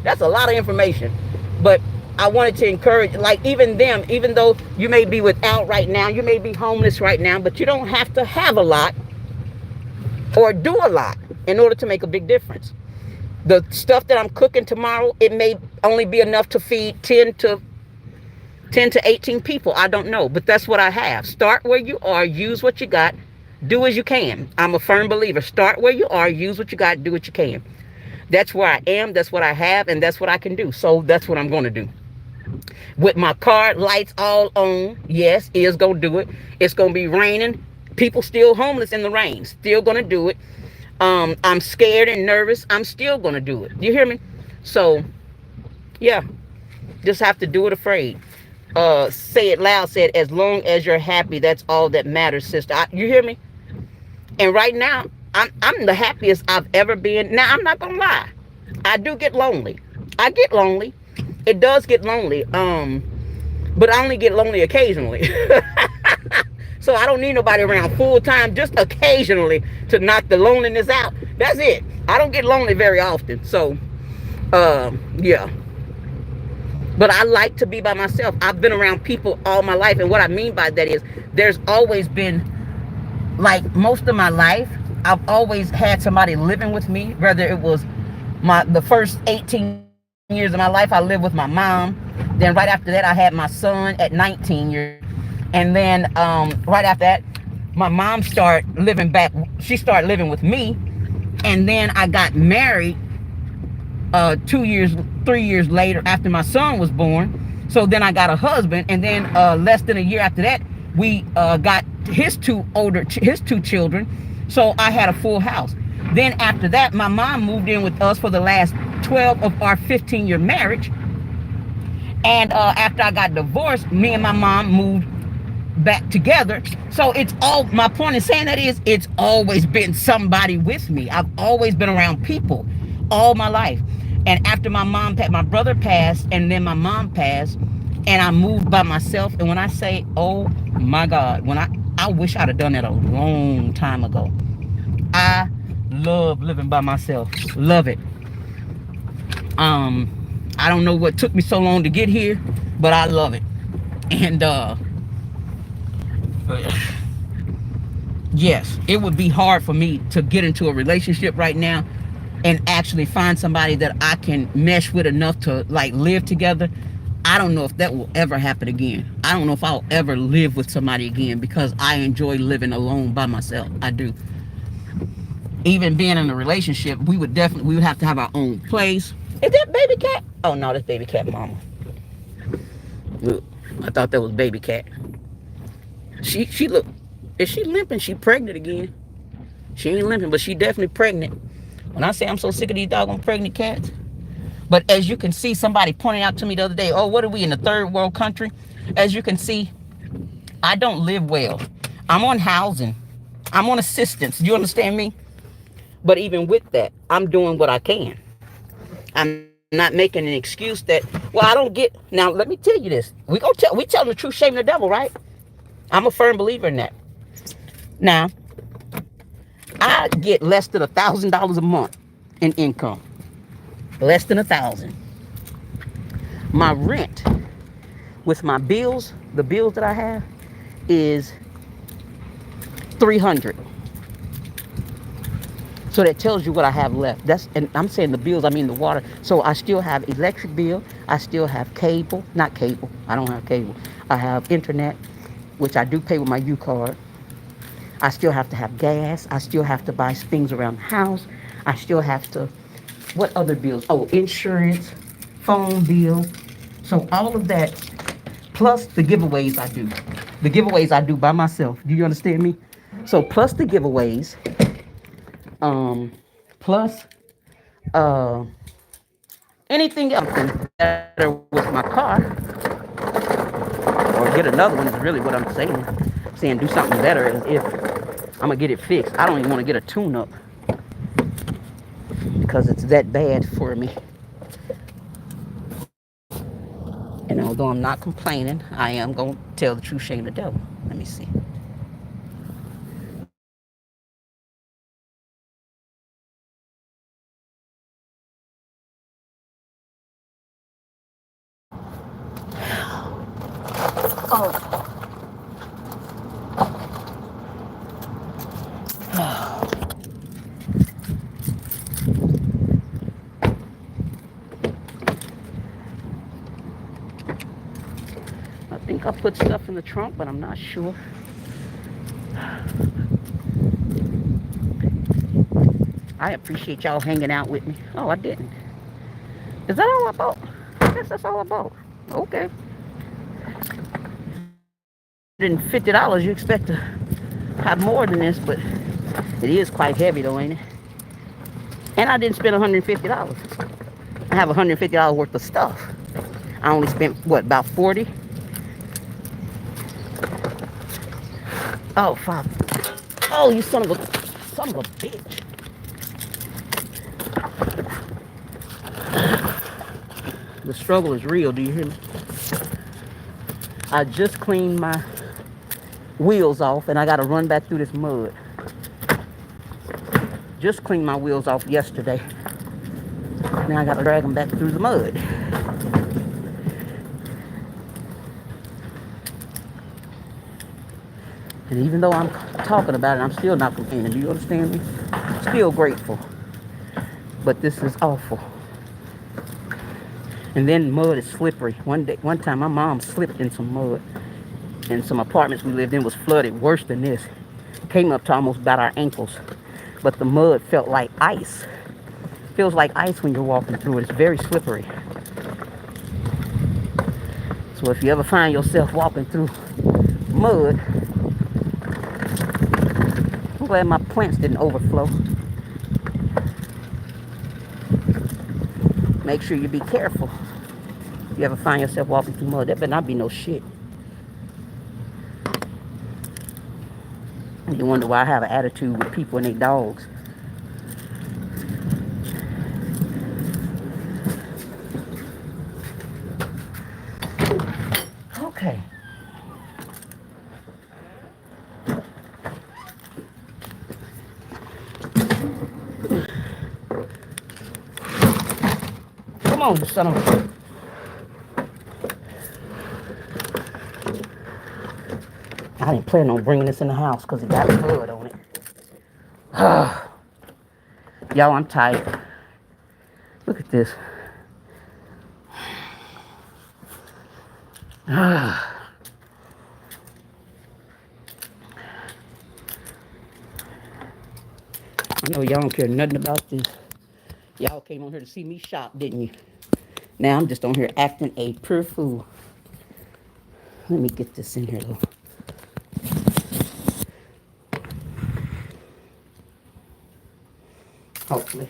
That's a lot of information. But I wanted to encourage, like, even them, even though you may be without right now, you may be homeless right now, but you don't have to have a lot or do a lot in order to make a big difference. The stuff that I'm cooking tomorrow, it may only be enough to feed 10 to 18 people. I don't know, but that's what I have. Start where you are, use what you got, do as you can. I'm a firm believer. Start where you are, use what you got, do what you can. That's where I am, that's what I have, and that's what I can do. So that's what I'm going to do. With my car lights all on, yes, is going to do it. It's going to be raining. People still homeless in the rain. Still going to do it. I'm scared and nervous. I'm still going to do it. You hear me? So, yeah. Just have to do it afraid. Say it loud, said, as long as you're happy, that's all that matters, sister. You hear me? And right now, I'm the happiest I've ever been. Now, I'm not going to lie. I do get lonely. I get lonely. It does get lonely. But I only get lonely occasionally. So I don't need nobody around full time, just occasionally to knock the loneliness out. That's it. I don't get lonely very often. So, yeah. But I like to be by myself. I've been around people all my life. And what I mean by that is there's always been, like most of my life, I've always had somebody living with me. Whether it was the first 18 years of my life, I lived with my mom. Then right after that, I had my son at 19 years. And then right after that, my mom started living back. She started living with me. And then I got married 2 years, 3 years later after my son was born. So then I got a husband, and then less than a year after that, we got his two children. So I had a full house. Then after that, my mom moved in with us for the last 12 of our 15-year marriage. And after I got divorced, me and my mom moved back together. So it's all, my point in saying that is, it's always been somebody with me. I've always been around people all my life. And after my brother passed, and then my mom passed, and I moved by myself. And when I say, oh my God, I wish I'd have done that a long time ago. I love living by myself. Love it. I don't know what took me so long to get here, but I love it. And yes, it would be hard for me to get into a relationship right now and actually find somebody that I can mesh with enough to like live together. I don't know if that will ever happen again. I don't know if I'll ever live with somebody again, because I enjoy living alone by myself. I do. Even being in a relationship, we would have to have our own place. Is that baby cat? Oh no, that's baby cat mama. Look, I thought that was baby cat. She look, is she limping? She pregnant again. She ain't limping, but she definitely pregnant. When I say I'm so sick of these doggone pregnant cats. But as you can see, somebody pointed out to me the other day, oh, what are we, in the third world country? As you can see, I don't live well. I'm on housing. I'm on assistance. Do you understand me? But even with that, I'm doing what I can. I'm not making an excuse that, well, I don't get. Now, let me tell you this. We telling the truth, shame the devil, right? I'm a firm believer in that. Now, I get less than $1,000 a month in income. Less than 1,000. My rent with my bills, the bills that I have, is 300. So that tells you what I have left. And I'm saying the bills, I mean the water. So I still have electric bill. I still have cable. Not cable. I don't have cable. I have internet, which I do pay with my UCard. I still have to have gas. I still have to buy things around the house. I still have to, what other bills? Oh, insurance, phone bill. So all of that, plus the giveaways I do. The giveaways I do by myself. Do you understand me? So plus the giveaways, plus anything else better with my car, or get another one is really what I'm saying. Saying do something better as if I'm gonna get it fixed. I don't even want to get a tune-up because it's that bad for me. And although I'm not complaining, I am gonna tell the truth, shame the devil. Let me see. Oh. I think I put stuff in the trunk, but I'm not sure. I appreciate y'all hanging out with me. Oh, I didn't. Is that all I bought? I guess that's all I bought. Okay. $150, you expect to have more than this, but it is quite heavy though, ain't it? And I didn't spend $150. I have $150 worth of stuff. I only spent, what, about 40? Oh, Father. Oh, you son of a bitch. The struggle is real, do you hear me? I just cleaned my wheels off and I gotta run back through this mud. Just cleaned my wheels off yesterday. Now I gotta drag them back through the mud. And even though I'm talking about it, I'm still not complaining. Do you understand me? Still grateful. But this is awful. And then mud is slippery. One time my mom slipped in some mud. And some apartments we lived in was flooded worse than this. Came up to almost about our ankles. But the mud felt like ice. Feels like ice when you're walking through it. It's very slippery. So if you ever find yourself walking through mud, I'm glad my plants didn't overflow. Make sure you be careful. If you ever find yourself walking through mud, that better not be no shit. And you wonder why I have an attitude with people and their dogs. Okay. Come on, son of a... I didn't plan on bringing this in the house because it got blood on it. Y'all, I'm tired. Look at this. I know y'all don't care nothing about this. Y'all came on here to see me shop, didn't you? Now I'm just on here acting a pure fool. Let me get this in here, though. Hopefully.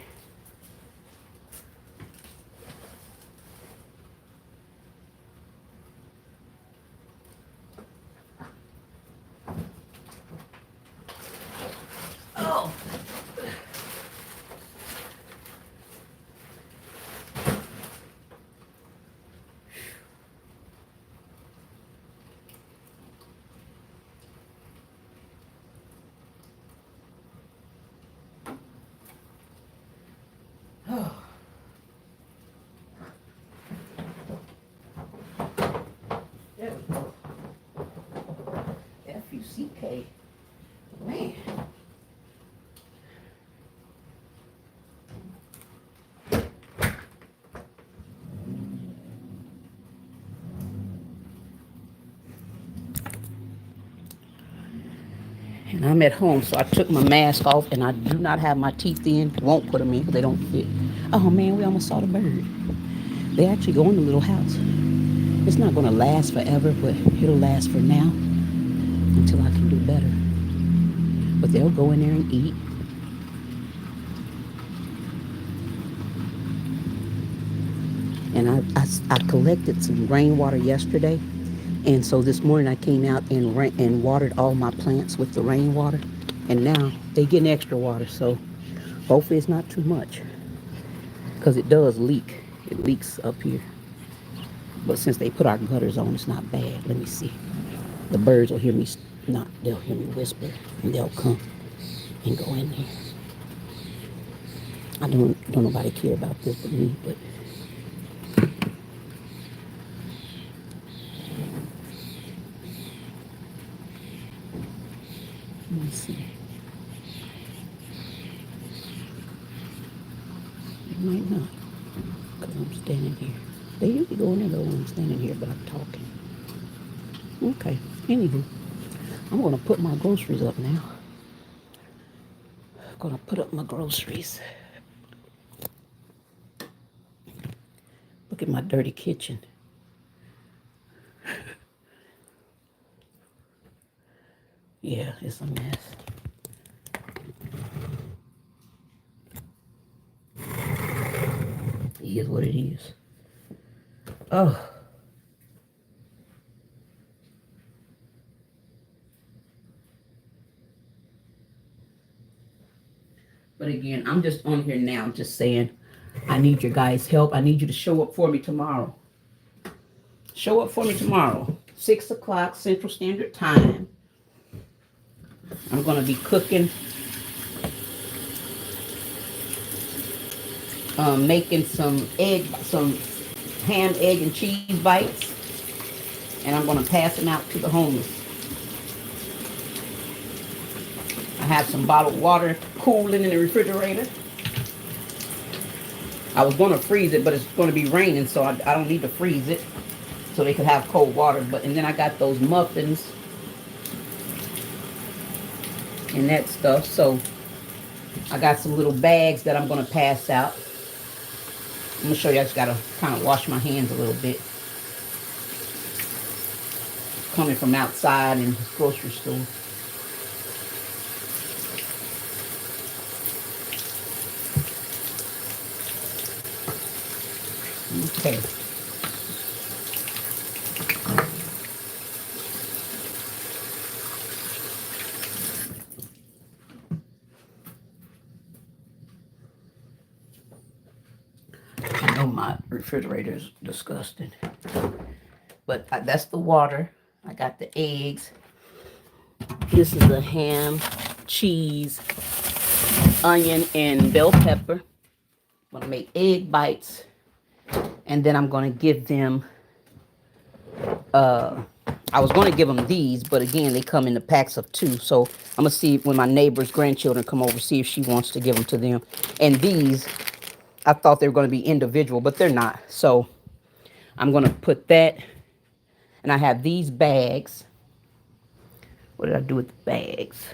Oh. There we go. F-U-C-K. Man. And I'm at home, so I took my mask off, and I do not have my teeth in. Won't put them in because they don't fit. Oh, man, we almost saw the bird. They actually go in the little house. It's not going to last forever, but it'll last for now until I can do better. But they'll go in there and eat. And I collected some rainwater yesterday. And so this morning I came out and watered all my plants with the rainwater. And now they get extra water. So hopefully it's not too much. Because it does leak. It leaks up here. But since they put our gutters on, it's not bad. Let me see. The birds will hear me, they'll hear me whisper, and they'll come and go in there. I don't nobody care about this but me, but let me see. It might not, because I'm standing here. They usually go in there though when I'm standing here, but I'm talking. Okay, anywho, I'm going to put my groceries up now. I'm going to put up my groceries. Look at my dirty kitchen. Yeah, it's a mess. It is what it is. Oh. But again, I'm just on here now just saying, I need your guys' help. I need you to show up for me tomorrow. Show up for me tomorrow. 6 o'clock Central Standard Time. I'm going to be cooking, making some ham, egg, and cheese bites. And I'm going to pass them out to the homeless. I have some bottled water cooling in the refrigerator. I was going to freeze it, but it's going to be raining, so I don't need to freeze it. so they could have cold water. But and then I got those muffins and that stuff. So I got some little bags that I'm gonna pass out. I'm gonna show you. I just gotta kind of wash my hands a little bit. Coming from outside in the grocery store. Okay. I know my refrigerator is disgusting. But that's the water. I got the eggs. This is the ham, cheese, onion, and bell pepper. I'm going to make egg bites. And then I'm going to give them, I was going to give them these, but again, they come in the packs of 2. So I'm going to see when my neighbor's grandchildren come over, see if she wants to give them to them. And these, I thought they were going to be individual, but they're not. So I'm going to put that. And I have these bags. What did I do with the bags?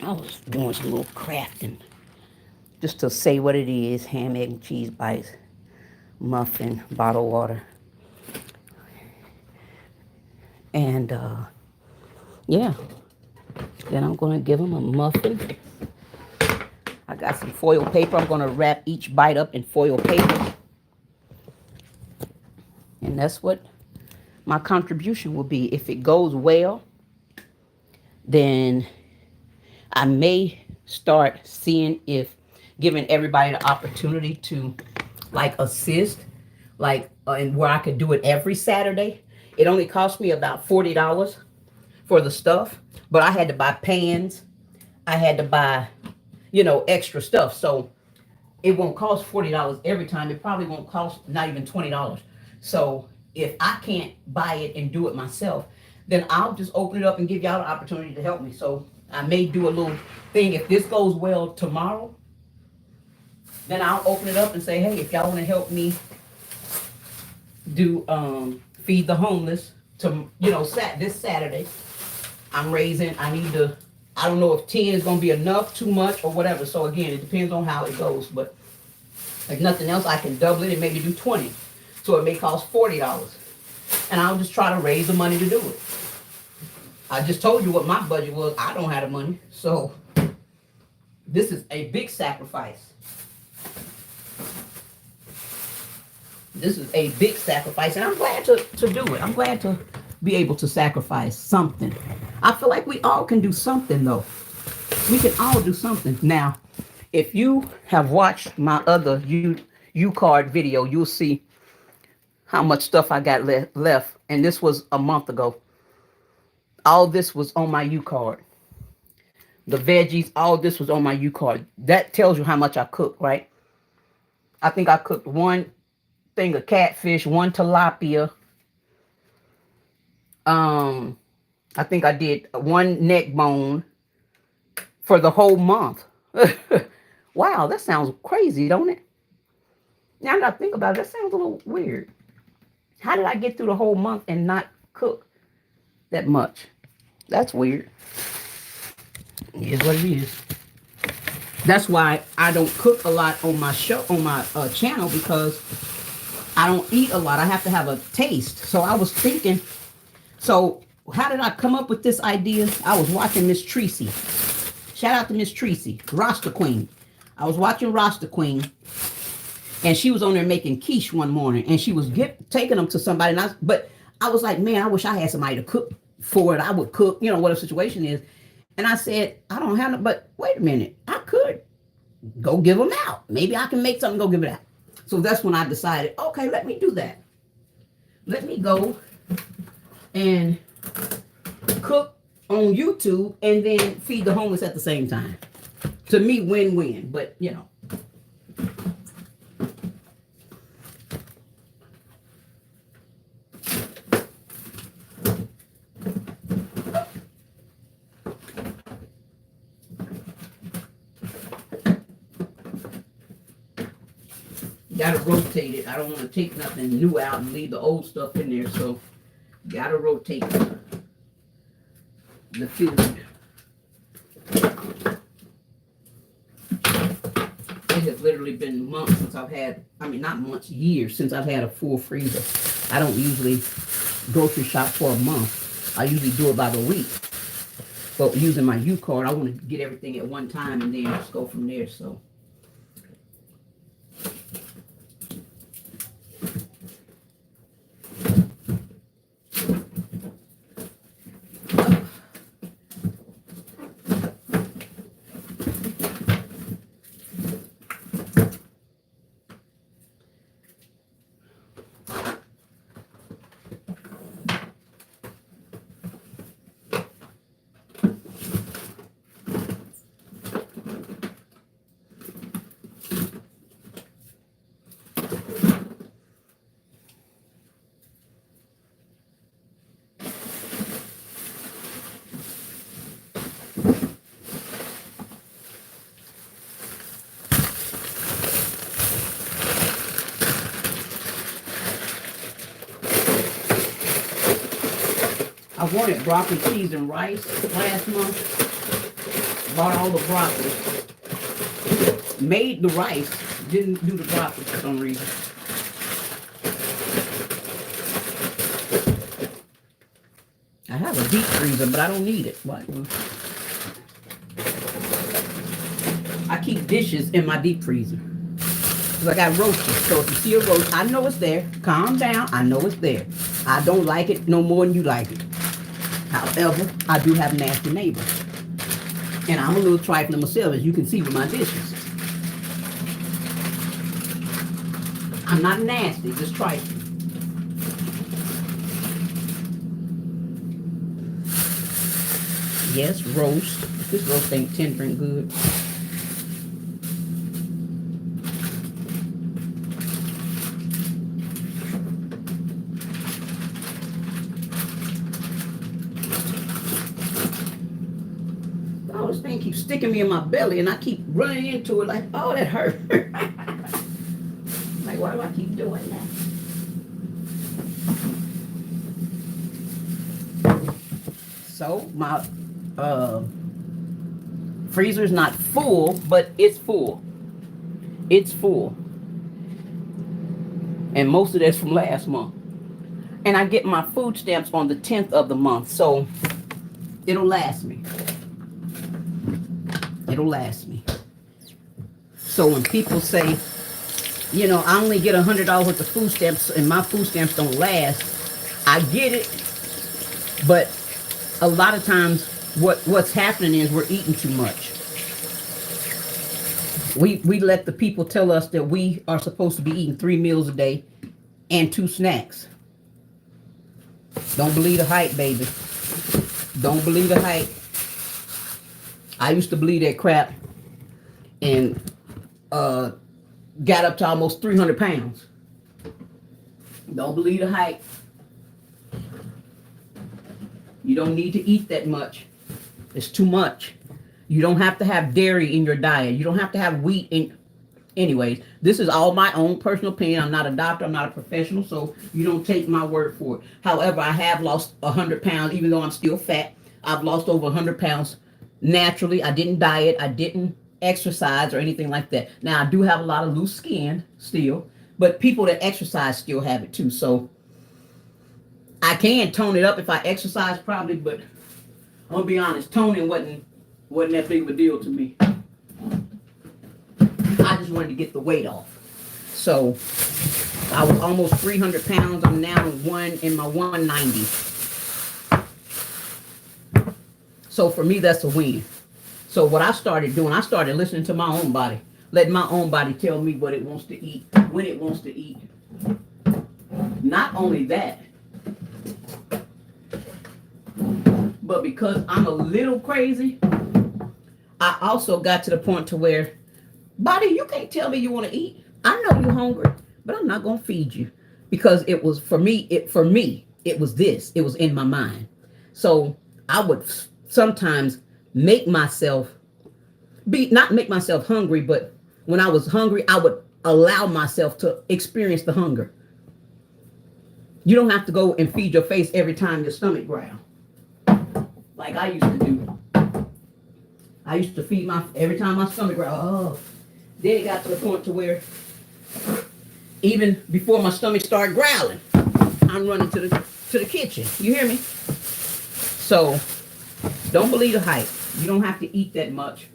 I was doing some little crafting. Just to say what it is. Ham, egg, and cheese bites. Muffin, bottled water. And, yeah. Then I'm going to give them a muffin. I got some foil paper. I'm going to wrap each bite up in foil paper. And that's what my contribution will be. If it goes well, then I may start seeing if giving everybody the opportunity to like assist, like and where I could do it every Saturday. It only cost me about $40 for the stuff, but I had to buy pans. I had to buy, extra stuff. So it won't cost $40 every time. It probably won't cost not even $20. So if I can't buy it and do it myself, then I'll just open it up and give y'all the opportunity to help me. So I may do a little thing. If this goes well tomorrow, then I'll open it up and say, hey, if y'all want to help me do feed the homeless to, this Saturday, I don't know if 10 is going to be enough, too much, or whatever. So again, it depends on how it goes. But if nothing else, I can double it and maybe do 20. So it may cost $40. And I'll just try to raise the money to do it. I just told you what my budget was. I don't have the money. So this is a big sacrifice. This is a big sacrifice. And I'm glad to do it. I'm glad to be able to sacrifice something. I feel like we all can do something, though. We can all do something. Now, if you have watched my other UCard video, you'll see how much stuff I got left. And this was a month ago. All this was on my UCard. The veggies, all this was on my UCard. That tells you how much I cooked, right? I think I cooked 1 thing of catfish, 1 tilapia. I think I did 1 neck bone for the whole month. Wow, that sounds crazy, don't it? Now I gotta think about it. That sounds a little weird. How did I get through the whole month and not cook that much? That's weird. It is what it is. That's why I don't cook a lot on my channel, because I don't eat a lot. I have to have a taste. So I was thinking, so how did I come up with this idea? I was watching Miss Tracy. Shout out to Miss Tracy, Rasta Queen. I was watching Rasta Queen. And she was on there making quiche one morning, and she was taking them to somebody. But I was like, man, I wish I had somebody to cook for it. I would cook, what the situation is. And I said, I don't have no, but wait a minute. I could go give them out. Maybe I can make something, go give it out. So that's when I decided, okay, let me do that. Let me go and cook on YouTube and then feed the homeless at the same time. To me, win-win. But, Gotta rotate it. I don't want to take nothing new out and leave the old stuff in there, so gotta rotate the food. It has literally been months since I've had, I mean, not months, years since I've had a full freezer. I don't usually grocery shop for a month. I usually do it by the week. But using my UCard, I want to get everything at one time and then just go from there, so. I wanted broccoli, cheese, and rice last month. Bought all the broccoli. Made the rice. Didn't do the broccoli for some reason. I have a deep freezer, but I don't need it. What? I keep dishes in my deep freezer. Because I got roasted. So if you see a roast, I know it's there. Calm down. I know it's there. I don't like it no more than you like it. However, I do have nasty neighbors. And I'm a little trifling myself, as you can see with my dishes. I'm not nasty, just trifling. Yes, roast. This roast ain't tender and good. This thing keeps sticking me in my belly and I keep running into it like, oh, that hurt. Like, why do I keep doing that? So my freezer is not full, but it's full. It's full. And most of that's from last month. And I get my food stamps on the 10th of the month, so it'll last me. It'll last me. So when people say, you know, I only get $100 worth of food stamps and my food stamps don't last, I get it. But a lot of times what's happening is we're eating too much. We let the people tell us that we are supposed to be eating 3 meals a day and 2 snacks. Don't believe the hype, baby. Don't believe the hype. I used to believe that crap and got up to almost 300 pounds. Don't believe the hype. You don't need to eat that much. It's too much. You don't have to have dairy in your diet. You don't have to have wheat in. Anyways, this is all my own personal opinion. I'm not a doctor. I'm not a professional, so you don't take my word for it. However, I have lost 100 pounds, even though I'm still fat. I've lost over 100 pounds naturally. I didn't diet. I didn't exercise or anything like that. Now, I do have a lot of loose skin still, but people that exercise still have it too. So I can tone it up if I exercise probably, but I'm gonna be honest, toning wasn't that big of a deal to me. I just wanted to get the weight off. So I was almost 300 pounds. I'm now in my 190. So for me, that's a win. So what I started doing, I started listening to my own body, letting my own body tell me what it wants to eat, when it wants to eat. Not only that, but because I'm a little crazy, I also got to the point to where, body, you can't tell me you want to eat. I know you're hungry, but I'm not going to feed you. Because it was, for me, it was this. It was in my mind. So I would sometimes not make myself hungry, but when I was hungry, I would allow myself to experience the hunger. You don't have to go and feed your face every time your stomach growls, like I used to do. I used to feed my every time my stomach growled. Oh, then it got to the point to where even before my stomach started growling, I'm running to the kitchen. You hear me? So don't believe the hype. You don't have to eat that much.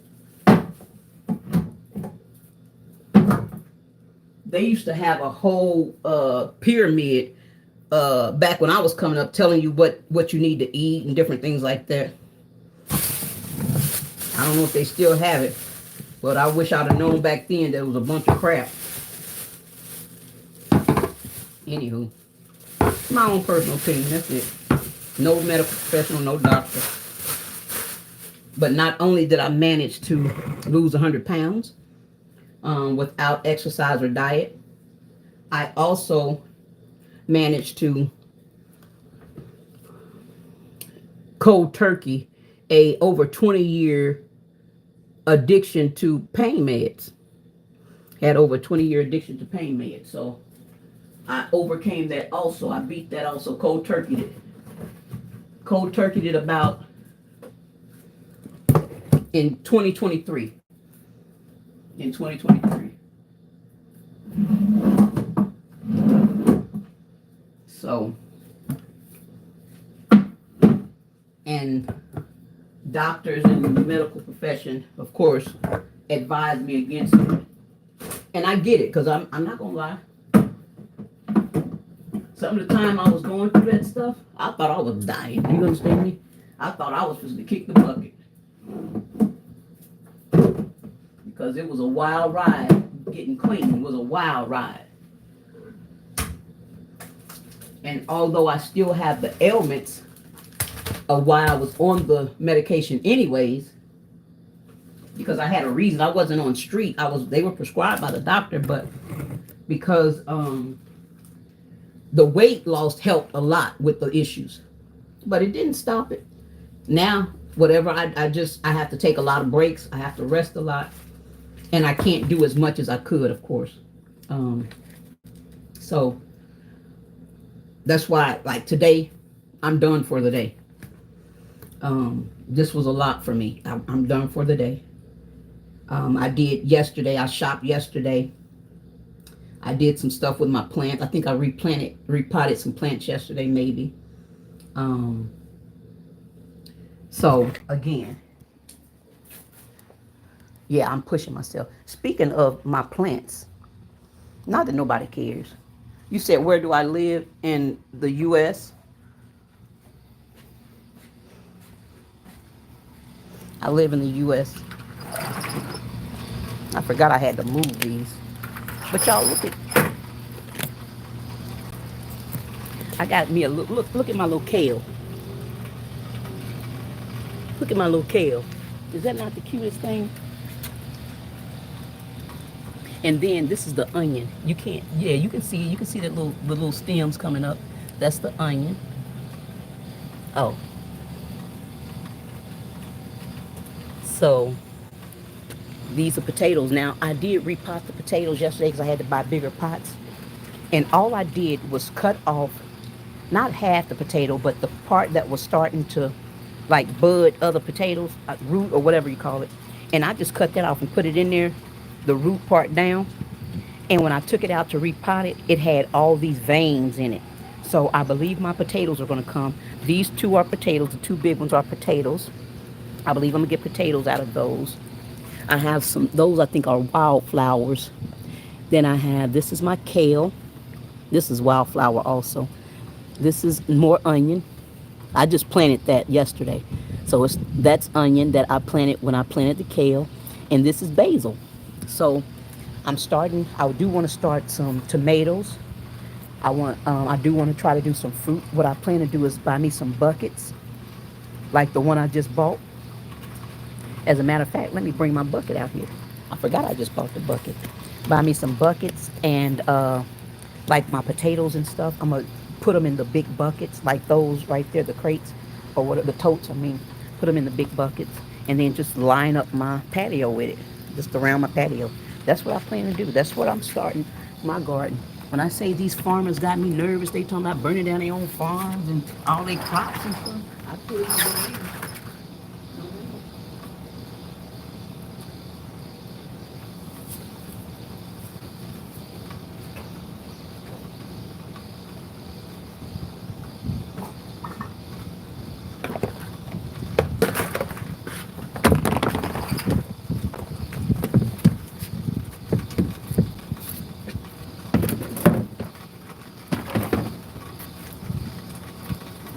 They used to have a whole pyramid back when I was coming up, telling you what you need to eat and different things like that. I don't know if they still have it, but I wish I'd have known back then that it was a bunch of crap. Anywho, my own personal opinion, that's it. No medical professional, no doctor. But not only did I manage to lose 100 pounds without exercise or diet, I also managed to cold turkey a over 20-year addiction to pain meds. Had over 20-year addiction to pain meds. So I overcame that also. I beat that also. Cold turkeyed it. Cold turkeyed it about in 2023. In 2023. So, and doctors in the medical profession, of course, advised me against it. And I get it, because I'm not going to lie. Some of the time I was going through that stuff, I thought I was dying. You understand me? I thought I was supposed to kick the bucket. Because it was a wild ride. Getting clean was a wild ride. And although I still have the ailments of why I was on the medication anyways, because I had a reason. I wasn't on street. They were prescribed by the doctor, but because the weight loss helped a lot with the issues. But it didn't stop it. Now, whatever, I have to take a lot of breaks. I have to rest a lot. And I can't do as much as I could, of course. So that's why, like today, I'm done for the day. This was a lot for me. I'm done for the day. I did yesterday. I shopped yesterday. I did some stuff with my plants. I think I repotted some plants yesterday, maybe. So again, yeah, I'm pushing myself. Speaking of my plants, not that nobody cares. You said, where do I live in the U.S.? I live in the U.S. I forgot I had to move these. But y'all, I got me a look at my little kale. Look at my little kale. Is that not the cutest thing? And then this is the onion. You can see the little stems coming up. That's the onion. Oh. So these are potatoes. Now I did repot the potatoes yesterday because I had to buy bigger pots. And all I did was cut off not half the potato, but the part that was starting to like bud other potatoes, root or whatever you call it. And I just cut that off and put it in there, the root part down. And when I took it out to repot it, it had all these veins in it. So I believe my potatoes are going to come. These two are potatoes. The two big ones are potatoes. I believe I'm going to get potatoes out of those. I have some, those I think are wildflowers. Then I have, this is my kale. This is wildflower also. This is more onion. I just planted that yesterday. So that's onion that I planted when I planted the kale. And this is basil. So I do want to start some tomatoes. I do want to try to do some fruit. What I plan to do is buy me some buckets, like the one I just bought. As a matter of fact, let me bring my bucket out here. I forgot I just bought the bucket. Buy me some buckets and like my potatoes and stuff. I'm going to put them in the big buckets, like those right there, the crates, or what, the totes, I mean. Put them in the big buckets and then just line up my patio with it, just around my patio. That's what I plan to do. That's what I'm starting my garden. When I say these farmers got me nervous, they talking about burning down their own farms and all their crops and stuff. I feel you.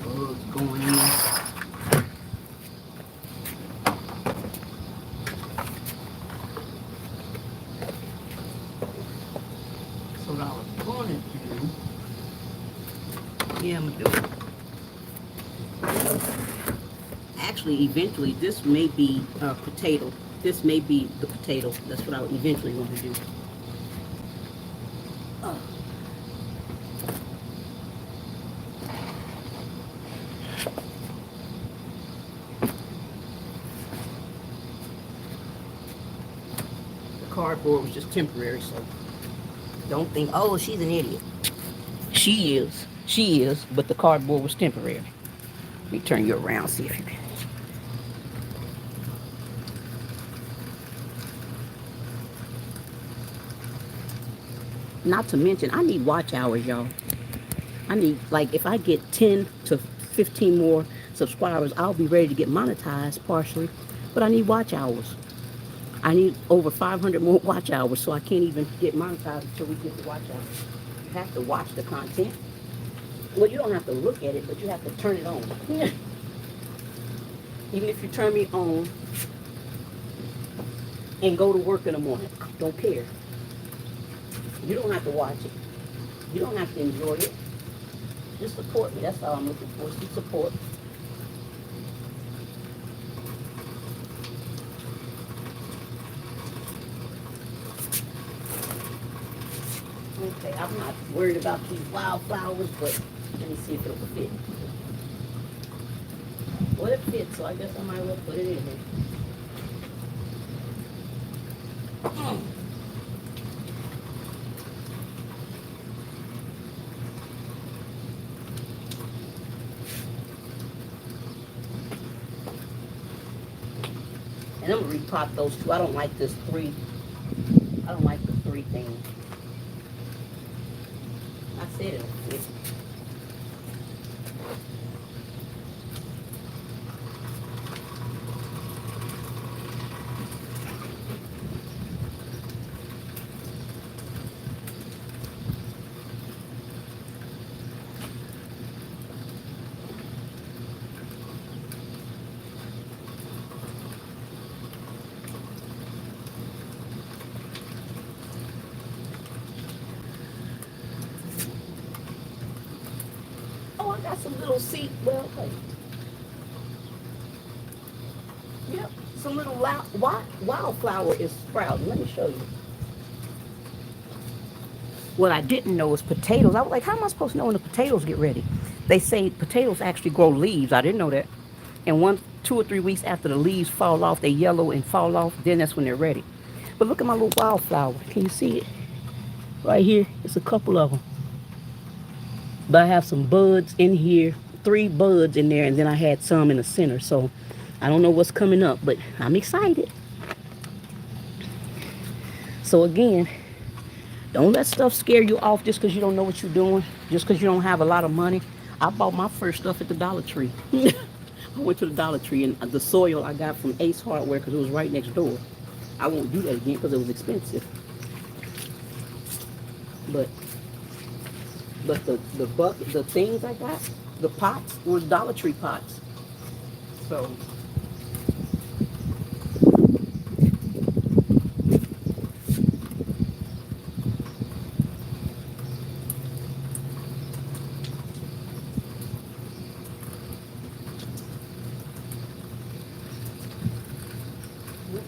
Bugs going in. So what I was going to do, yeah, I'm going to do it. Actually, eventually, this may be potato. This may be the potato. That's what I would eventually want to do. The cardboard was just temporary, so don't think, oh, she's an idiot. She is. She is, but the cardboard was temporary. Let me turn you around, see if you can. Not to mention, I need watch hours, y'all. I need, like, if I get 10 to 15 more subscribers, I'll be ready to get monetized partially. But I need watch hours. I need over 500 more watch hours, so I can't even get monetized until we get the watch hours. You have to watch the content. Well, you don't have to look at it, but you have to turn it on. Even if you turn me on and go to work in the morning, don't care. You don't have to watch it. You don't have to enjoy it. Just support me. That's all I'm looking for, some support. Okay, I'm not worried about these wildflowers, but let me see if it'll fit. Well, it fits, so I guess I might as well put it in here. And I'm gonna repot those two. I don't like this three. I don't like the three thing. I said it. Oh, I got some little seed. Well, okay. Yep, some little wildflower is sprouting. Let me show you. What I didn't know is potatoes. I was like, how am I supposed to know when the potatoes get ready? They say potatoes actually grow leaves. I didn't know that. And 2 or 3 weeks after the leaves fall off, they yellow and fall off, then that's when they're ready. But look at my little wildflower. Can you see it? Right here, it's a couple of them. But I have some buds in here, 3 buds in there, and then I had some in the center. So I don't know what's coming up, but I'm excited. So again, don't let stuff scare you off just because you don't know what you're doing, just because you don't have a lot of money. I bought my first stuff at the Dollar Tree. I went to the Dollar Tree, and the soil I got from Ace Hardware because it was right next door. I won't do that again because it was expensive. But the things I got, the pots were Dollar Tree pots. So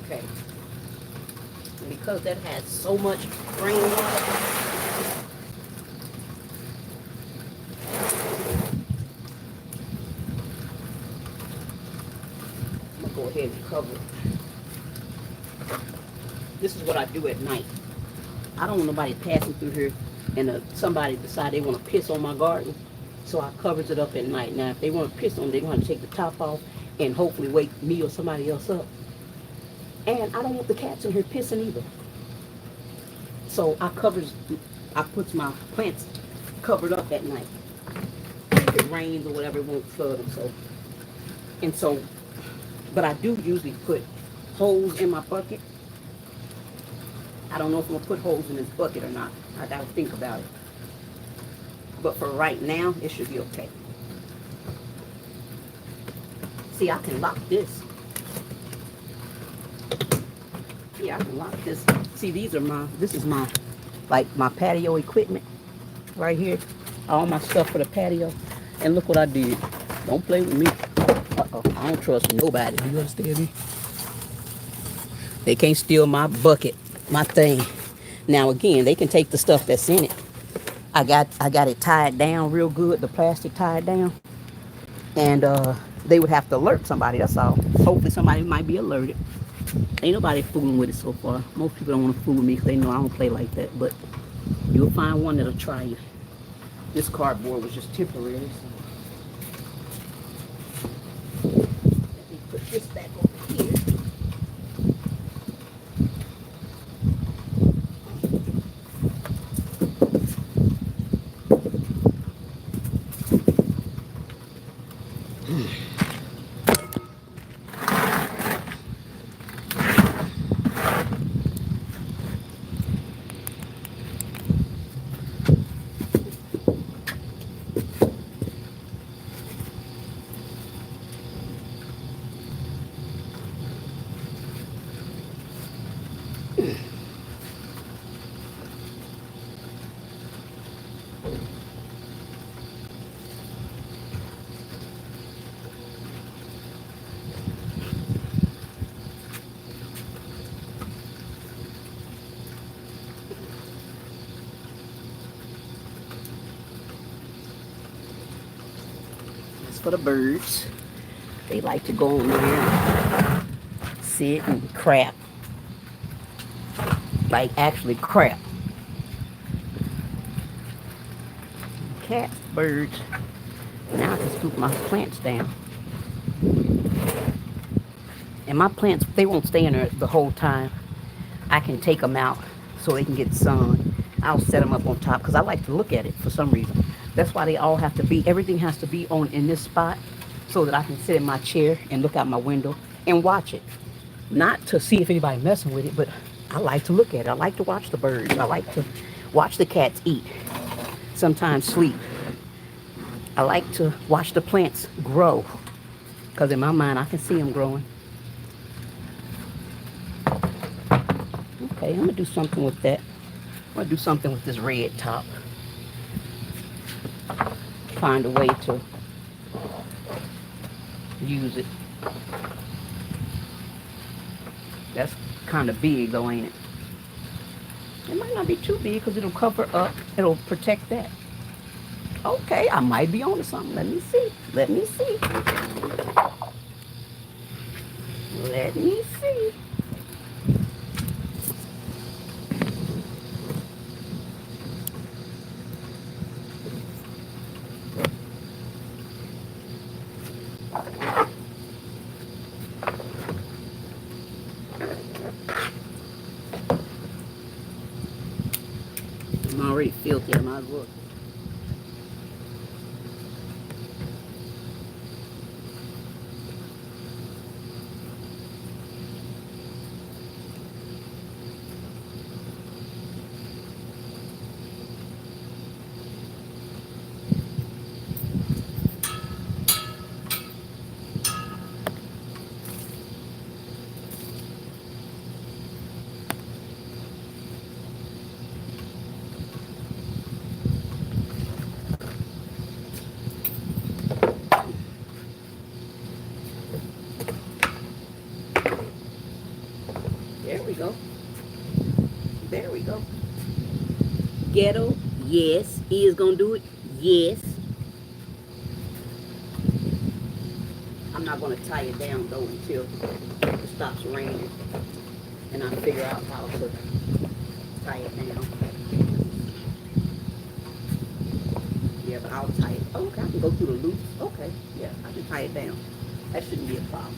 okay. And because that has so much rainwater, I'm gonna go ahead and cover it. This is what I do at night. I don't want nobody passing through here and somebody decide they want to piss on my garden. So I covers it up at night. Now, if they want to piss on it, they're going to take the top off and hopefully wake me or somebody else up. And I don't want the cats in here pissing either. So I put my plants covered up at night. If it rains or whatever, it won't flood them. But I do usually put holes in my bucket. I don't know if I'm gonna put holes in this bucket or not. I gotta think about it. But for right now, it should be okay. See, I can lock this. Yeah, I can lock this. See, this is my patio equipment right here. All my stuff for the patio. And look what I did. Don't play with me. Uh-oh, I don't trust nobody. Do you understand me? They can't steal my bucket, my thing. Now again, they can take the stuff that's in it. I got it tied down real good, the plastic tied down. And they would have to alert somebody, that's all. Hopefully somebody might be alerted. Ain't nobody fooling with it so far. Most people don't want to fool with me because they know I don't play like that. But you'll find one that'll try you. This cardboard was just temporary. So. Let me put this back over here. For the birds, they like to go in there and sit and crap, like actually crap. Cats, birds. Now I can scoop my plants down, and my plants, they won't stay in there the whole time. I can take them out so they can get sun. I'll set them up on top because I like to look at it for some reason. That's why they all have to be, everything has to be on in this spot so that I can sit in my chair and look out my window and watch it. Not to see if anybody's messing with it, but I like to look at it. I like to watch the birds. I like to watch the cats eat, sometimes sleep. I like to watch the plants grow because in my mind I can see them growing. Okay, I'm going to do something with that. I'm going to do something with this red top. Find a way to use it. That's kind of big though, ain't it? It might not be too big because it'll cover up, it'll protect that. Okay, I might be onto something. Let me see. Let me see. Let me see. I'm already filthy, I might as well. There we go. There we go. Ghetto, yes. He is gonna do it, yes. I'm not gonna tie it down though until it stops raining. and I figure out how to tie it down. Yeah, but I'll tie it. Oh, okay, I can go through the loops. Okay, yeah, I can tie it down. That shouldn't be a problem.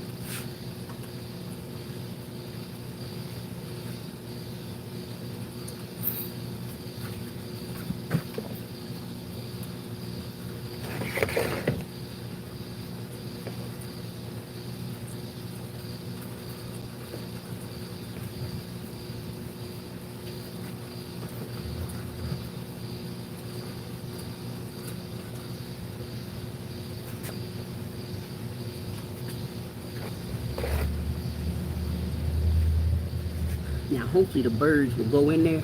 Now, hopefully the birds will go in there,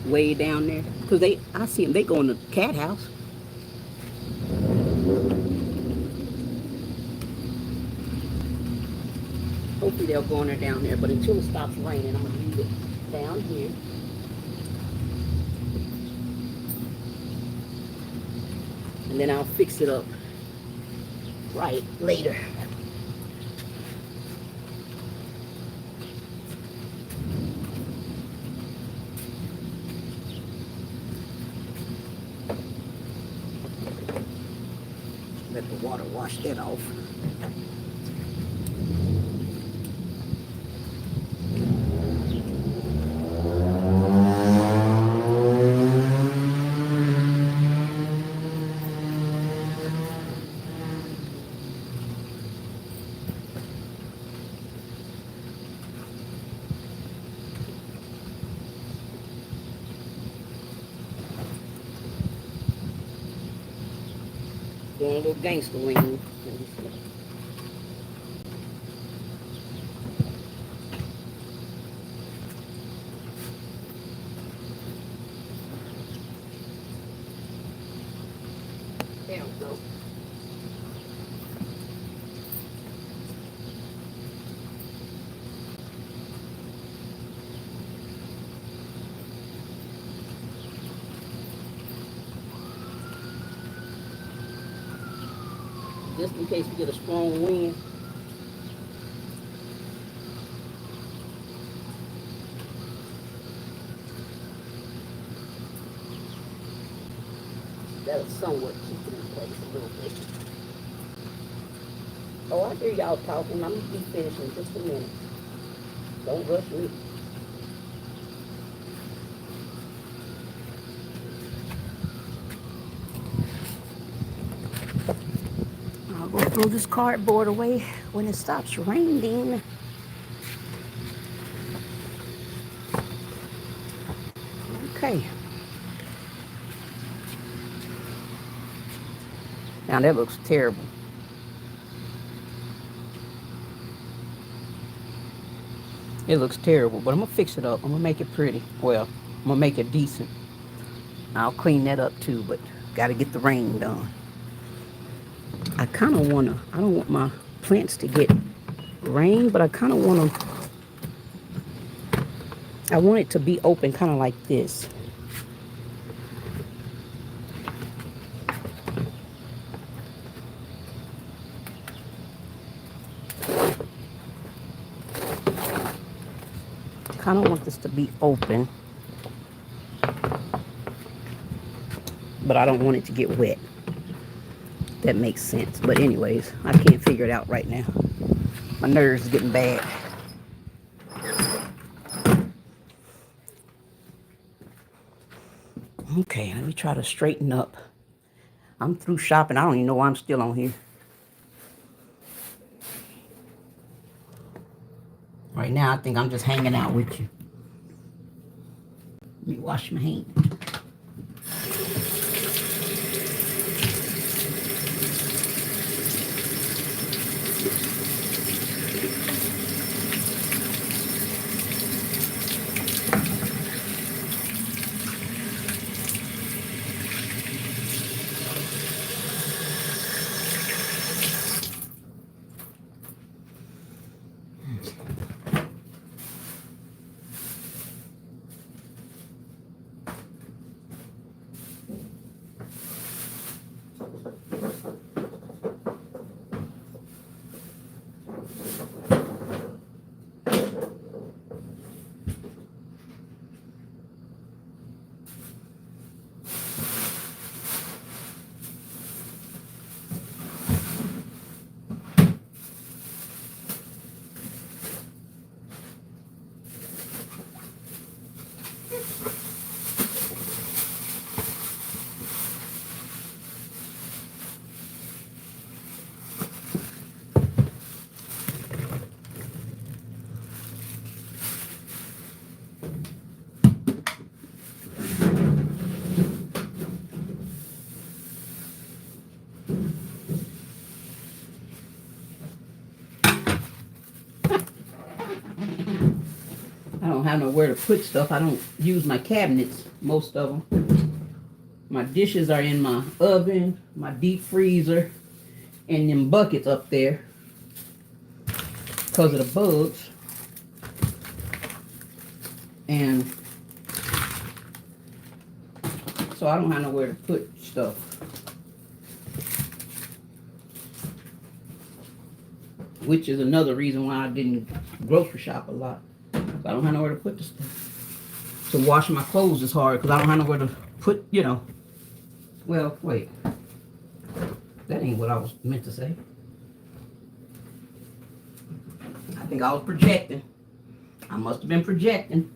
way down there, because I see them, they go in the cat house. Hopefully they'll go in there down there, but until it stops raining, I'm going to leave it down here. And then I'll fix it up right later. Let the water wash that off. Doing a little gangster lean. There we go. Just in case we get a strong wind. That'll somewhat keep it in place a little bit. Oh, I hear y'all talking. I'm going to be finished in just a minute. Don't rush me. I'll go throw this cardboard away when it stops raining. Okay. Now that looks terrible. It looks terrible, but I'm going to fix it up. I'm going to make it pretty. Well, I'm going to make it decent. I'll clean that up too, but got to get the rain done. I kind of want to, I don't want my plants to get rain, but I kind of want to, I want it to be open kind of like this. Kind of want this to be open, but I don't want it to get wet. That makes sense. But anyways, I can't figure it out right now. My nerves are getting bad. Okay, let me try to straighten up. I'm through shopping. I don't even know why I'm still on here. Right now, I think I'm just hanging out with you. Let me wash my hands. I don't have nowhere to put stuff. I don't use my cabinets, most of them. My dishes are in my oven, my deep freezer, and them buckets up there because of the bugs. And so I don't have nowhere to put stuff. Which is another reason why I didn't grocery shop a lot. I don't have nowhere to put the stuff. So washing my clothes is hard because I don't have nowhere to put, you know. Well, wait. That ain't what I was meant to say. I think I was projecting. I must have been projecting.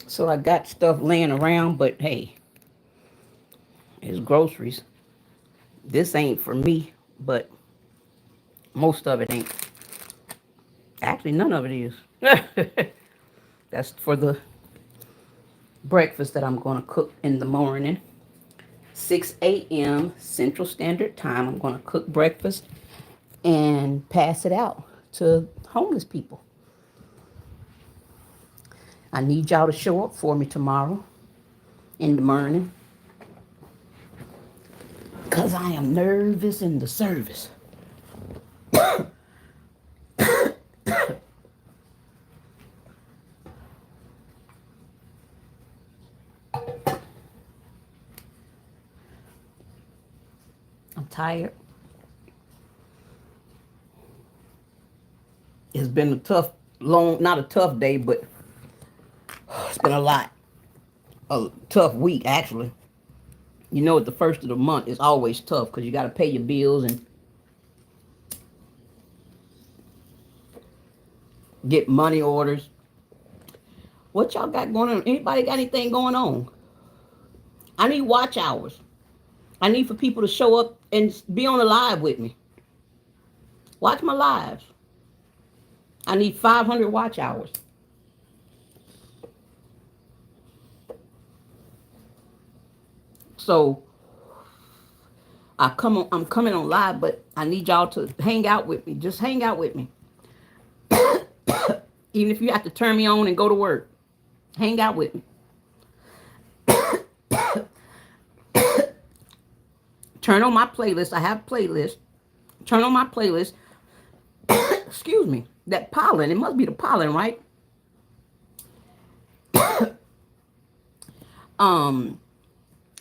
So I got stuff laying around, but hey, it's groceries. This ain't for me, but most of it ain't. Actually, none of it is. That's for the breakfast that I'm going to cook in the morning. 6 a.m. Central Standard Time. I'm going to cook breakfast and pass it out to homeless people. I need y'all to show up for me tomorrow in the morning because I am nervous in the service. I'm tired. It's been a tough, not a tough day, but it's been a tough week, actually. You know, at the first of the month, it's always tough because you got to pay your bills and get money orders. What y'all got going on? Anybody got anything going on? I need watch hours. I need for people to show up and be on the live with me. Watch my lives. I need 500 watch hours. So I'm coming on live, but I need y'all to hang out with me. Just hang out with me. Even if you have to turn me on and go to work, hang out with me. Turn on my playlist. I have playlists. Turn on my playlist. Excuse me. That pollen. It must be the pollen, right?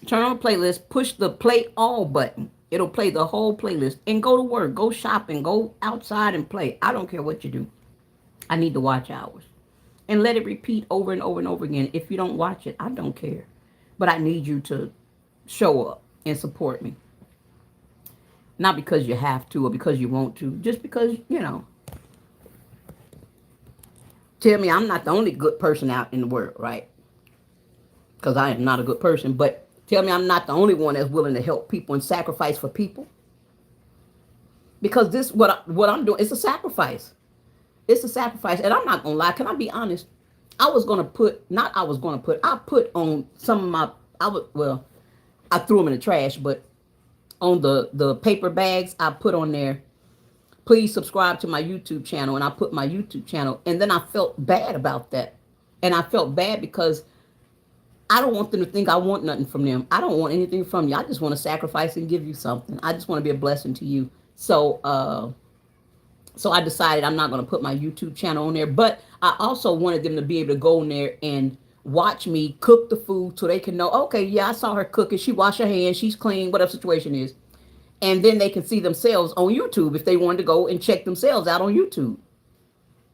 Turn on the playlist. Push the play all button. It'll play the whole playlist. And go to work. Go shopping. Go outside and play. I don't care what you do. I need the watch hours. And let it repeat over and over and over again. If you don't watch it, I don't care. But I need you to show up and support me. Not because you have to or because you want to. Just because, you know. Tell me I'm not the only good person out in the world, right? Because I am not a good person. But tell me I'm not the only one that's willing to help people and sacrifice for people. Because this, what I'm doing, it's a sacrifice. It's a sacrifice. And I'm not going to lie. Can I be honest? I put on some of my, I threw them in the trash, but on the paper bags, I put on there, please subscribe to my YouTube channel. And I put my YouTube channel. And then I felt bad about that. And I felt bad because I don't want them to think I want nothing from them. I don't want anything from you. I just want to sacrifice and give you something. I just want to be a blessing to you. So I decided I'm not going to put my YouTube channel on there. But I also wanted them to be able to go in there and watch me cook the food so they can know, okay, yeah, I saw her cooking. She washed her hands. She's clean, whatever the situation is. And then they can see themselves on YouTube if they wanted to go and check themselves out on YouTube.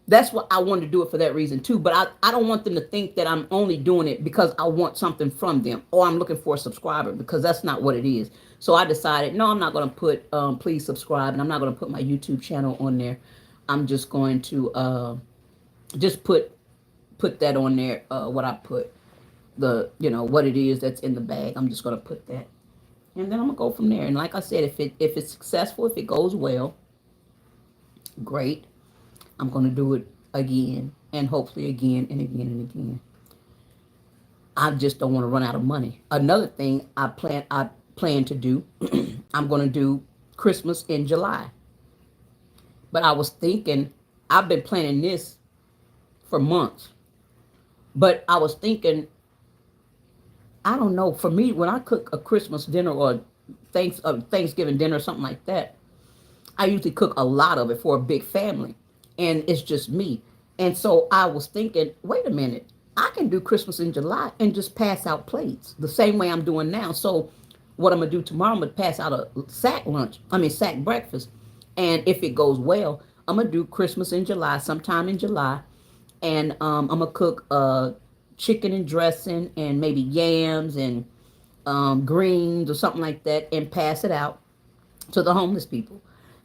That's what I wanted to do it for that reason too. But I don't want them to think that I'm only doing it because I want something from them or I'm looking for a subscriber, because that's not what it is. So I decided, no, I'm not going to put please subscribe, and I'm not going to put my YouTube channel on there. I'm just going to just put that on there. What I put, what it is that's in the bag. I'm just going to put that. And then I'm going to go from there. And like I said, if it's successful, if it goes well, great. I'm going to do it again. and hopefully again and again and again. I just don't want to run out of money. Another thing I plan to do, I'm going to do Christmas in July. But I was thinking, I've been planning this for months. But I was thinking, I don't know. For me, when I cook a Christmas dinner or Thanksgiving dinner or something like that, I usually cook a lot of it for a big family, and it's just me. And so I was thinking, wait a minute, I can do Christmas in July and just pass out plates the same way I'm doing now. So what I'm gonna do tomorrow, I'm gonna pass out a sack breakfast, and if it goes well, I'm gonna do Christmas in July, sometime in July, and I'm gonna cook chicken and dressing and maybe yams and greens or something like that, and pass it out to the homeless people.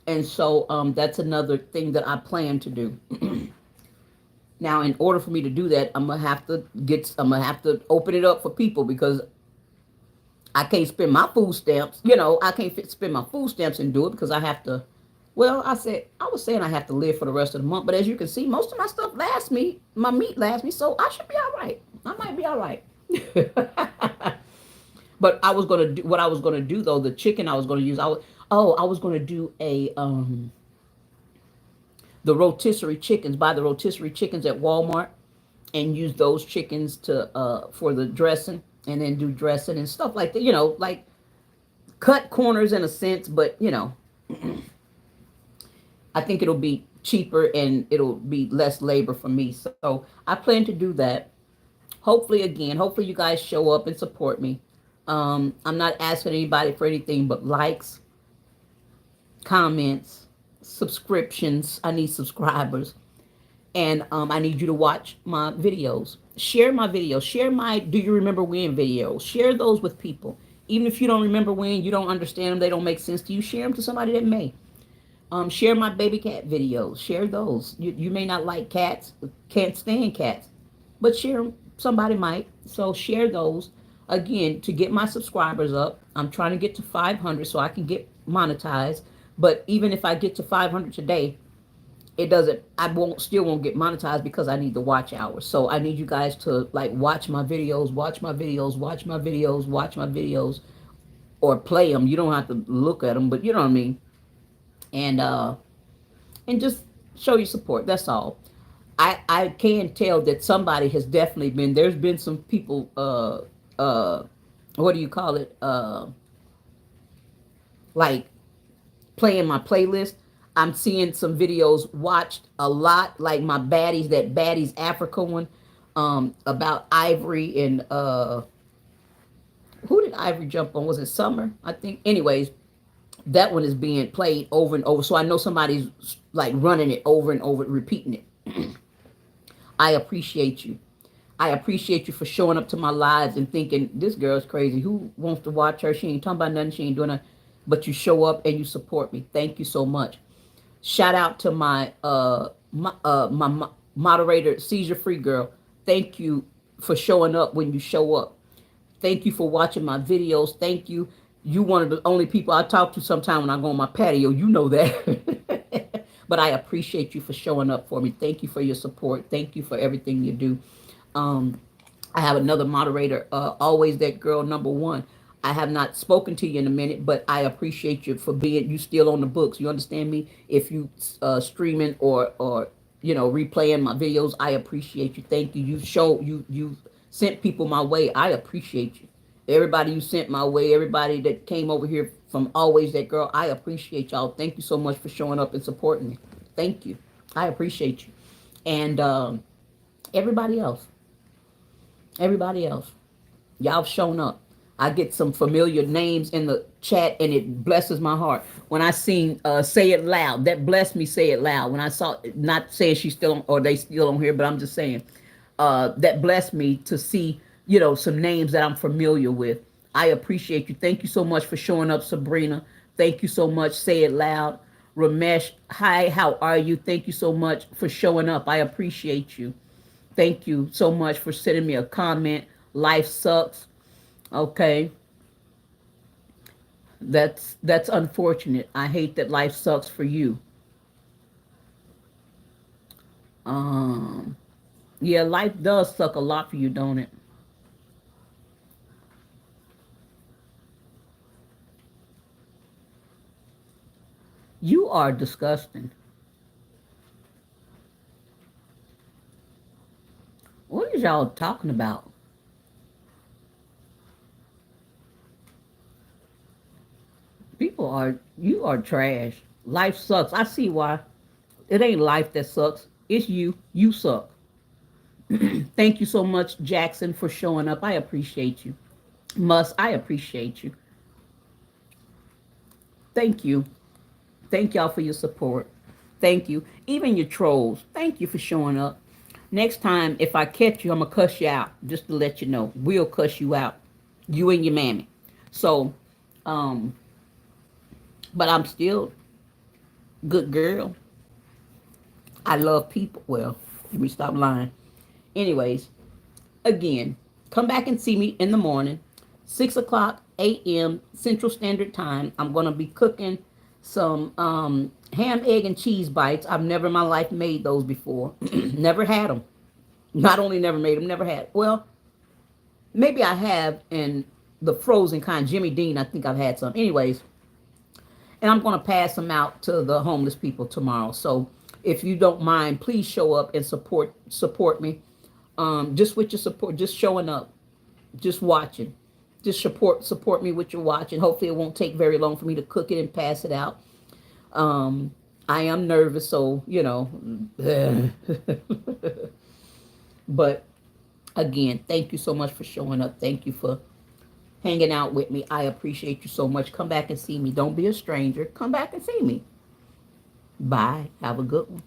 And so that's another thing that I plan to do. Now, in order for me to do that, I'm gonna have to open it up for people, because I can't spend my food stamps. I can't spend my food stamps and do it, because I have to. Well, I was saying I have to live for the rest of the month, but as you can see, most of my stuff lasts me. My meat lasts me, so I should be all right. I might be all right. But what I was gonna do though, the chicken I was gonna use. I was gonna do the rotisserie chickens. Buy the rotisserie chickens at Walmart and use those chickens to for the dressing, and then do dressing and stuff like that. Like cut corners in a sense, but I think it'll be cheaper and it'll be less labor for me. So I plan to do that. Hopefully you guys show up and support me. I'm not asking anybody for anything but likes, comments, subscriptions. I need subscribers. And I need you to watch my videos. Share my videos. Share my Do You Remember When videos. Share those with people. Even if you don't remember when, you don't understand them, they don't make sense to you, share them to somebody that may. Share my baby cat videos. Share those. You may not like cats, can't stand cats, but share them. Somebody might. So share those. Again, to get my subscribers up, I'm trying to get to 500 so I can get monetized. But even if I get to 500 today, it doesn't. I won't get monetized, because I need the watch hours. So I need you guys to like watch my videos, watch my videos, watch my videos, watch my videos, or play them. You don't have to look at them, but you know what I mean. And just show your support. That's all. I can tell that somebody has definitely been. There's been some people. What do you call it? Like playing my playlist. I'm seeing some videos watched a lot, like my that Baddies Africa one, about Ivory and who did Ivory jump on? Was it Summer? I think. Anyways, that one is being played over and over. So I know somebody's like running it over and over, repeating it. I appreciate you. I appreciate you for showing up to my lives and thinking, this girl's crazy. Who wants to watch her? She ain't talking about nothing. She ain't doing nothing. But you show up and you support me. Thank you so much. Shout out to my moderator, Seizure Free Girl. Thank you for showing up when you show up. Thank you for watching my videos. Thank you. You one of the only people I talk to sometime when I go on my patio. You know that. But I appreciate you for showing up for me. Thank you for your support. Thank you for everything you do. I have another moderator, always that girl number one. I have not spoken to you in a minute, but I appreciate you for being you still on the books. You understand me? If you streaming or replaying my videos, I appreciate you. Thank you. You sent people my way. I appreciate you. Everybody you sent my way, everybody that came over here from always that girl, I appreciate y'all. Thank you so much for showing up and supporting me. Thank you. I appreciate you. And everybody else. Everybody else. Y'all have shown up. I get some familiar names in the chat and it blesses my heart. When I seen Say It Loud, that blessed me. Say It Loud. When I saw, not saying she's still on, or they still on here, but I'm just saying that blessed me to see, some names that I'm familiar with. I appreciate you. Thank you so much for showing up, Sabrina. Thank you so much. Say It Loud. Ramesh, hi, how are you? Thank you so much for showing up. I appreciate you. Thank you so much for sending me a comment. Life sucks. Okay. That's unfortunate. I hate that life sucks for you. Yeah, life does suck a lot for you, don't it? You are disgusting. What is y'all talking about? People are, you are trash. Life sucks. I see why. It ain't life that sucks. It's you. You suck. Thank you so much, Jackson, for showing up. I appreciate you. Mus, I appreciate you. Thank you. Thank y'all for your support. Thank you. Even your trolls. Thank you for showing up. Next time, if I catch you, I'm going to cuss you out. Just to let you know. We'll cuss you out. You and your mammy. So, um, but I'm still good girl. I love people. Well, let me stop lying. Anyways, again, come back and see me in the morning, 6 o'clock a.m. Central Standard Time. I'm going to be cooking some ham, egg, and cheese bites. I've never in my life made those before. Never had them. Not only never made them, never had. Well, maybe I have in the frozen kind. Jimmy Dean, I think I've had some. Anyways, and I'm going to pass them out to the homeless people tomorrow. So if you don't mind, please show up and support me. Just with your support, just showing up, just watching, just support me with your watching. Hopefully, it won't take very long for me to cook it and pass it out. I am nervous, so but again, thank you so much for showing up. Thank you for hanging out with me. I appreciate you so much. Come back and see me. Don't be a stranger. Come back and see me. Bye. Have a good one.